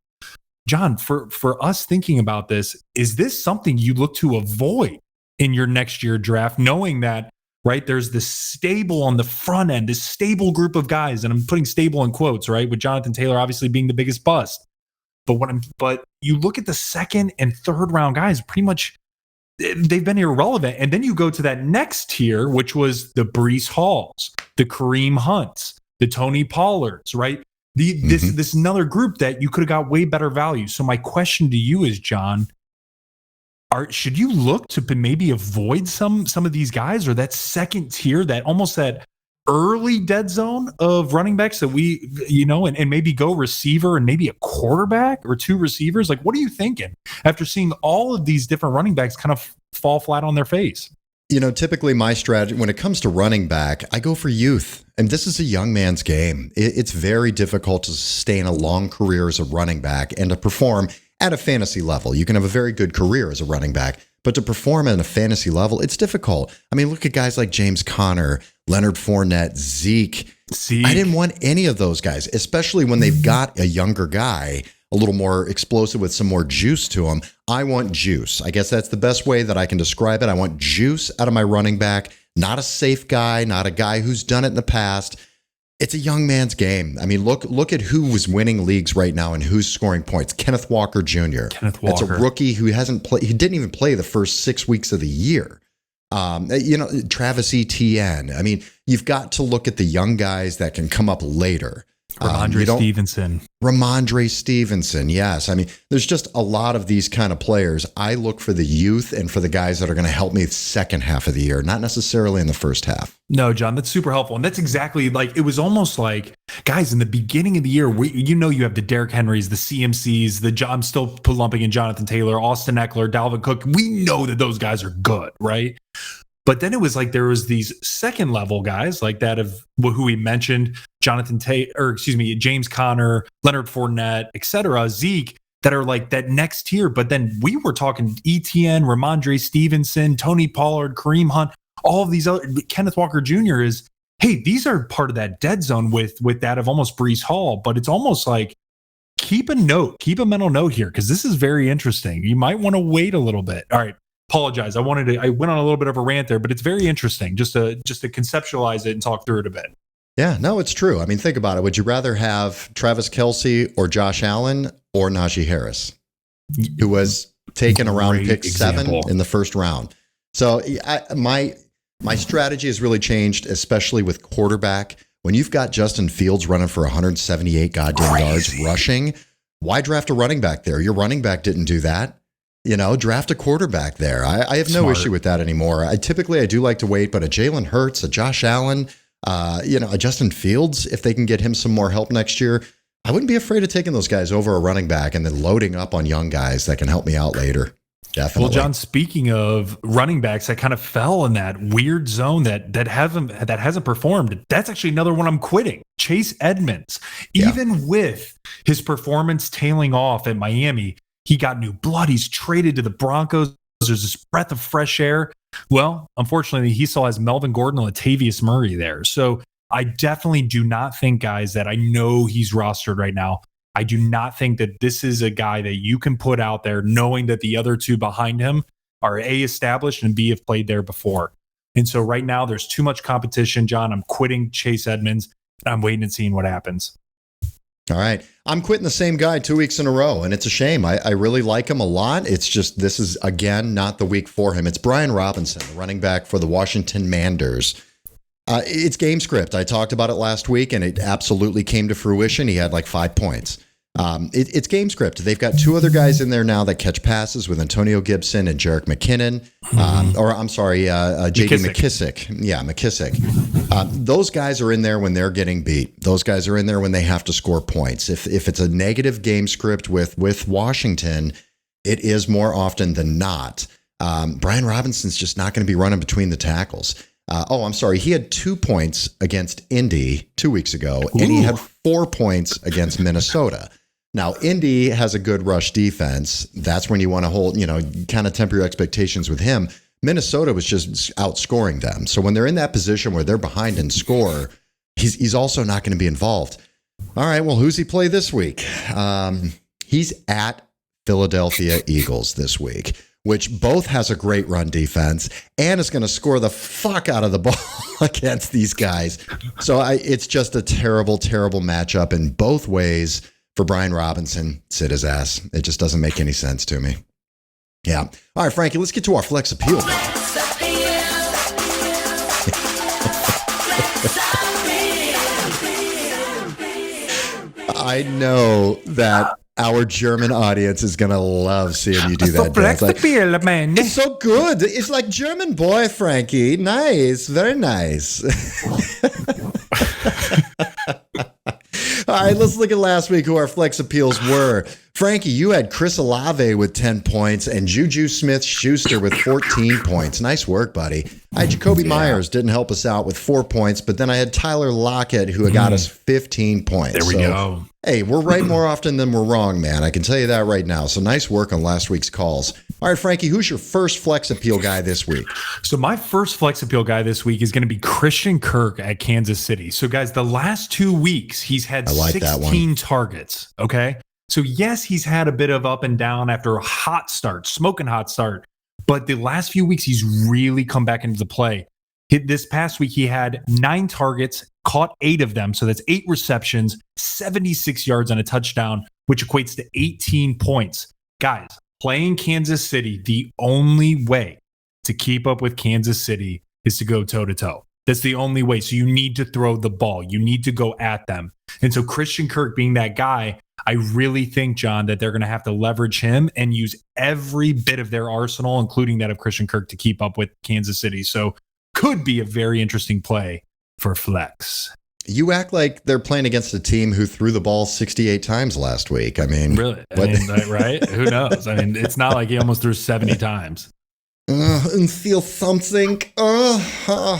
John, for us thinking about this, is this something you look to avoid in your next year draft, knowing that, right, there's this stable on the front end, this stable group of guys, and I'm putting stable in quotes, right, with Jonathan Taylor obviously being the biggest bust. But you look at the second and third round guys, pretty much they've been irrelevant. And then you go to that next tier, which was the Breece Halls, the Kareem Hunts, the Tony Pollards, right? This another group that you could have got way better value. So my question to you is, John, should you look to maybe avoid some of these guys, or that second tier, that almost that early dead zone of running backs that we, you know, and maybe go receiver and maybe a quarterback or 2 receivers? Like, what are you thinking after seeing all of these different running backs kind of fall flat on their face? You know, typically my strategy when it comes to running back, I go for youth. And this is a young man's game. It's very difficult to sustain a long career as a running back and to perform at a fantasy level. You can have a very good career as a running back, but to perform at a fantasy level, it's difficult. I mean, look at guys like James Conner, Leonard Fournette, Zeke. I didn't want any of those guys, especially when they've got a younger guy, a little more explosive with some more juice to him. I want juice. I guess that's the best way that I can describe it. I want juice out of my running back, not a safe guy, not a guy who's done it in the past. It's a young man's game. I mean, look at who was winning leagues right now and who's scoring points. Kenneth Walker Jr. That's a rookie who hasn't played. He didn't even play the first 6 weeks of the year. You know, Travis Etienne. I mean, you've got to look at the young guys that can come up later. Ramondre Stevenson. Yes. I mean, there's just a lot of these kind of players. I look for the youth and for the guys that are going to help me the second half of the year, not necessarily in the first half. No, John, that's super helpful. And that's exactly like, it was almost like, guys, in the beginning of the year, you have the Derrick Henrys, the CMCs, I'm still lumping in Jonathan Taylor, Austin Eckler, Dalvin Cook. We know that those guys are good, right? But then it was like there was these second level guys like that of who we mentioned, James Conner, Leonard Fournette, etc., Zeke, that are like that next tier. But then we were talking Etienne, Ramondre Stevenson, Tony Pollard, Kareem Hunt, all of these other, Kenneth Walker Jr. is, hey, these are part of that dead zone with that of almost Breece Hall, but it's almost like keep a mental note here, because this is very interesting. You might want to wait a little bit. All right. Apologize. I went on a little bit of a rant there, but it's very interesting just to conceptualize it and talk through it a bit. Yeah, no, it's true. I mean, think about it. Would you rather have Travis Kelce or Josh Allen or Najee Harris, who was taken around pick 7 in the first round? So my strategy has really changed, especially with quarterback. When you've got Justin Fields running for 178 goddamn yards rushing, why draft a running back there? Your running back didn't do that. Draft a quarterback there. I have no issue with that anymore. I do like to wait, but a Jalen Hurts, a Josh Allen, a Justin Fields, if they can get him some more help next year, I wouldn't be afraid of taking those guys over a running back and then loading up on young guys that can help me out later. Definitely. Well, John, speaking of running backs that kind of fell in that weird zone that hasn't performed, that's actually another one I'm quitting. Chase Edmonds. Even with his performance tailing off at Miami, he got new blood. He's traded to the Broncos. There's this breath of fresh air. Well, unfortunately, he still has Melvin Gordon and Latavius Murray there. So I definitely do not think, guys, that I know he's rostered right now. I do not think that this is a guy that you can put out there knowing that the other two behind him are A, established, and B, have played there before. And so right now there's too much competition, John. I'm quitting Chase Edmonds, and I'm waiting and seeing what happens. All right. I'm quitting the same guy 2 weeks in a row, and it's a shame. I really like him a lot. It's just this is, again, not the week for him. It's Brian Robinson, the running back for the Washington Manders. It's game script. I talked about it last week, and it absolutely came to fruition. He had like 5 points. It's game script. They've got 2 other guys in there now that catch passes with Antonio Gibson and Jerick McKinnon. J.D. McKissick. Yeah, McKissick. Those guys are in there when they're getting beat. Those guys are in there when they have to score points. If it's a negative game script with Washington, it is more often than not. Brian Robinson's just not going to be running between the tackles. He had 2 points against Indy 2 weeks ago, and he had 4 points against Minnesota. Now, Indy has a good rush defense. That's when you want to hold, kind of temper your expectations with him. Minnesota was just outscoring them. So when they're in that position where they're behind in score, he's also not going to be involved. All right, well, who's he play this week? He's at Philadelphia Eagles this week, which both has a great run defense and is going to score the fuck out of the ball against these guys. So it's just a terrible, terrible matchup in both ways for Brian Robinson. Sit his ass. It just doesn't make any sense to me. Yeah. All right, Frankie, let's get to our flex appeal. I know that our German audience is going to love seeing you do that. It's so good. It's like German boy, Frankie. Nice. Very nice. All right, let's look at last week who our flex appeals were. Frankie, you had Chris Olave with 10 points and Juju Smith-Schuster with 14 points. Nice work, buddy. I had Jacoby Myers, didn't help us out with 4 points, but then I had Tyler Lockett, who got us 15 points. There we go. Hey, we're right more often than we're wrong, man. I can tell you that right now. So nice work on last week's calls. All right, Frankie, who's your first flex appeal guy this week? So my first flex appeal guy this week is going to be Christian Kirk at Kansas City. So guys, the last 2 weeks, he's had 16 targets. Okay. So yes, he's had a bit of up and down after a hot start, smoking hot start. But the last few weeks, he's really come back into the play. This past week, he had 9 targets, caught 8 of them. So that's 8 receptions, 76 yards and a touchdown, which equates to 18 points. Guys, playing Kansas City, the only way to keep up with Kansas City is to go toe-to-toe. That's the only way. So you need to throw the ball. You need to go at them. And so Christian Kirk being that guy, I really think, John, that they're going to have to leverage him and use every bit of their arsenal, including that of Christian Kirk, to keep up with Kansas City. So could be a very interesting play for flex. You act like they're playing against a team who threw the ball 68 times last week. I mean, really? Right? Who knows? I mean, it's not like he almost threw 70 times. And feel something. All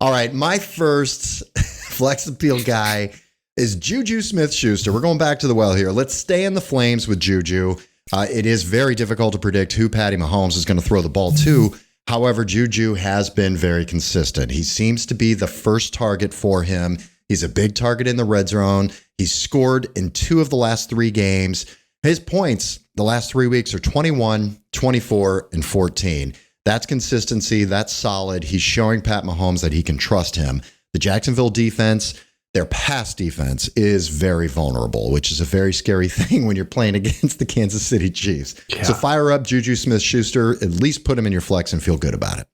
right. My first flex appeal guy is Juju Smith-Schuster. We're going back to the well here. Let's stay in the flames with Juju. It is very difficult to predict who Patty Mahomes is going to throw the ball to. However, Juju has been very consistent. He seems to be the first target for him. He's a big target in the red zone. He's scored in 2 of the last 3 games. His points the last 3 weeks are 21, 24, and 14. That's consistency. That's solid. He's showing Pat Mahomes that he can trust him. The Jacksonville defense, their pass defense, is very vulnerable, which is a very scary thing when you're playing against the Kansas City Chiefs. Yeah. So fire up Juju Smith-Schuster. At least put him in your flex and feel good about it.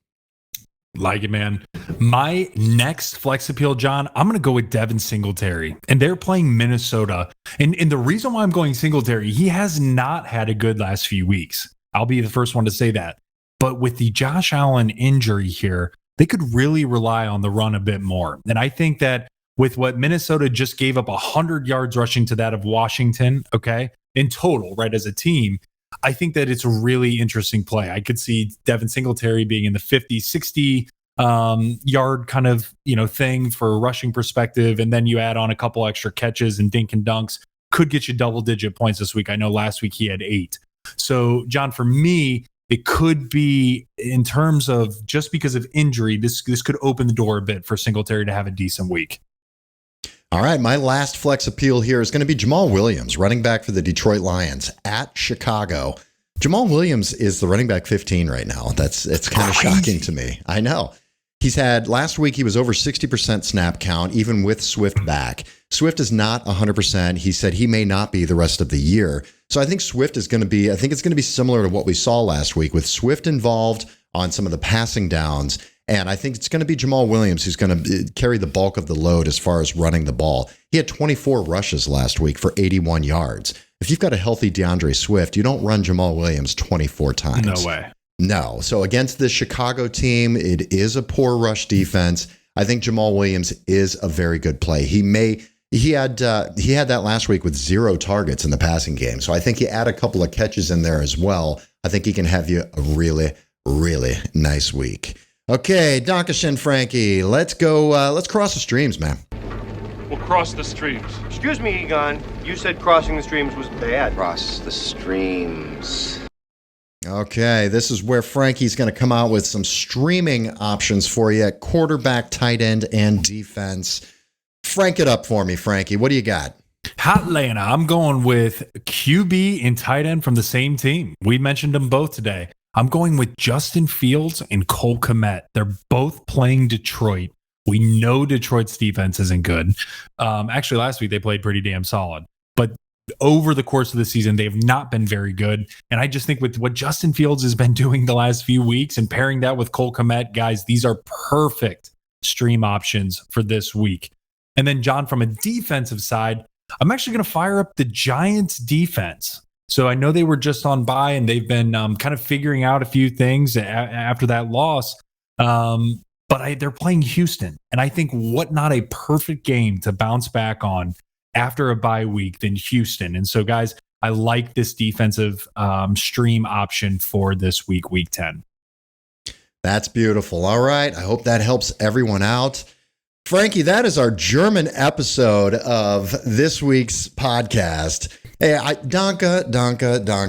Like it, man. My next flex appeal, John, I'm going to go with Devin Singletary. And they're playing Minnesota. And the reason why I'm going Singletary, he has not had a good last few weeks. I'll be the first one to say that. But with the Josh Allen injury here, they could really rely on the run a bit more. And I think that with what Minnesota just gave up 100 yards rushing to that of Washington, okay, in total, right, as a team, I think that it's a really interesting play. I could see Devin Singletary being in the 50, 60 yard kind of, thing for a rushing perspective. And then you add on a couple extra catches and dink and dunks, could get you double digit points this week. I know last week he had 8. So, John, for me, it could be, in terms of just because of injury, this could open the door a bit for Singletary to have a decent week. All right, my last flex appeal here is going to be Jamal Williams, running back for the Detroit Lions at Chicago. Jamal Williams is the running back 15 right now. It's kind of shocking to me. I know. Last week, he was over 60% snap count, even with Swift back. Swift is not 100%. He said he may not be the rest of the year. So I think Swift is going to be, it's going to be similar to what we saw last week with Swift involved on some of the passing downs. And I think it's going to be Jamal Williams who's going to carry the bulk of the load as far as running the ball. He had 24 rushes last week for 81 yards. If you've got a healthy DeAndre Swift, you don't run Jamal Williams 24 times. No way. No. So against this Chicago team, it is a poor rush defense. I think Jamal Williams is a very good play. He had that last week with 0 targets in the passing game. So I think you add a couple of catches in there as well. I think he can have you a really, really nice week. Okay, Donkashin Frankie, let's go. Let's cross the streams, man. We'll cross the streams. Excuse me, Egon. You said crossing the streams was bad. Cross the streams. Okay, this is where Frankie's going to come out with some streaming options for you at quarterback, tight end, and defense. Frank it up for me, Frankie. What do you got? Hotlanta. I'm going with QB and tight end from the same team. We mentioned them both today. I'm going with Justin Fields and Cole Kmet. They're both playing Detroit. We know Detroit's defense isn't good. Actually, last week they played pretty damn solid. But over the course of the season, they have not been very good. And I just think with what Justin Fields has been doing the last few weeks and pairing that with Cole Kmet, guys, these are perfect stream options for this week. And then, John, from a defensive side, I'm actually going to fire up the Giants defense. So I know they were just on bye and they've been kind of figuring out a few things after that loss. But they're playing Houston. And I think what not a perfect game to bounce back on after a bye week than Houston. And so, guys, I like this defensive stream option for this week, week 10. That's beautiful. All right. I hope that helps everyone out. Frankie, that is our German episode of this week's podcast. Hey, danke.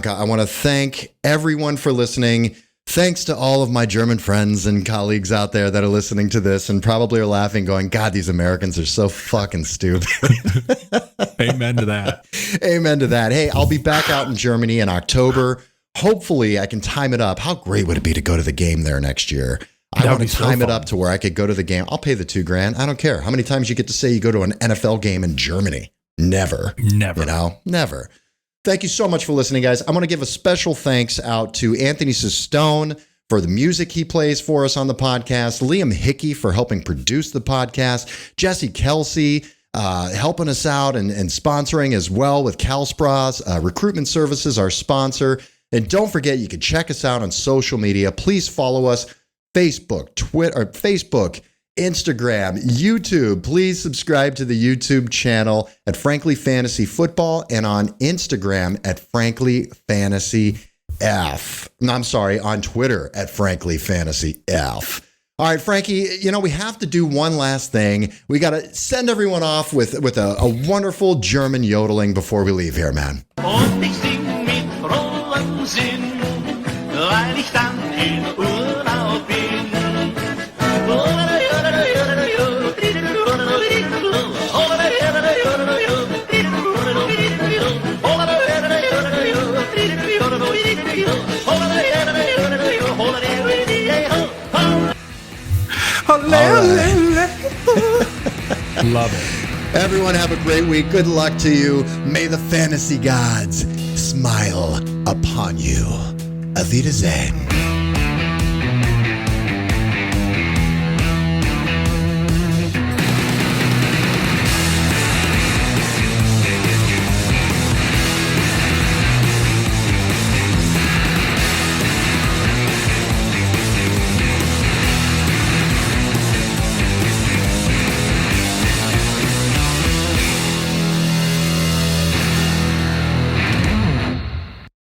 I want to thank everyone for listening. Thanks to all of my German friends and colleagues out there that are listening to this and probably are laughing, going, God, these Americans are so fucking stupid. Amen to that. Amen to that. Hey, I'll be back out in Germany in October. Hopefully I can time it up. How great would it be to go to the game there next year? I want to time it up to where I could go to the game. I'll pay the $2,000. I don't care how many times you get to say you go to an NFL game in Germany. Never. Never. Thank you so much for listening, guys. I want to give a special thanks out to Anthony Sistone for the music he plays for us on the podcast, Liam Hickey for helping produce the podcast, Jesse Kelsey helping us out and sponsoring as well with CalSPRA's Recruitment Services, our sponsor. And don't forget, you can check us out on social media. Please follow us. Facebook, Instagram, YouTube. Please subscribe to the YouTube channel at Frankly Fantasy Football and on Instagram at Frankly Fantasy F. I'm sorry, on Twitter at Frankly Fantasy F. All right, Frankie, we have to do one last thing. We got to send everyone off with a wonderful German yodeling before we leave here, man. Und ich sing mit frohem Sinn, weil ich dann in Urlaub Love it. Everyone have a great week. Good luck to you. May the fantasy gods smile upon you. Auf Wiedersehen.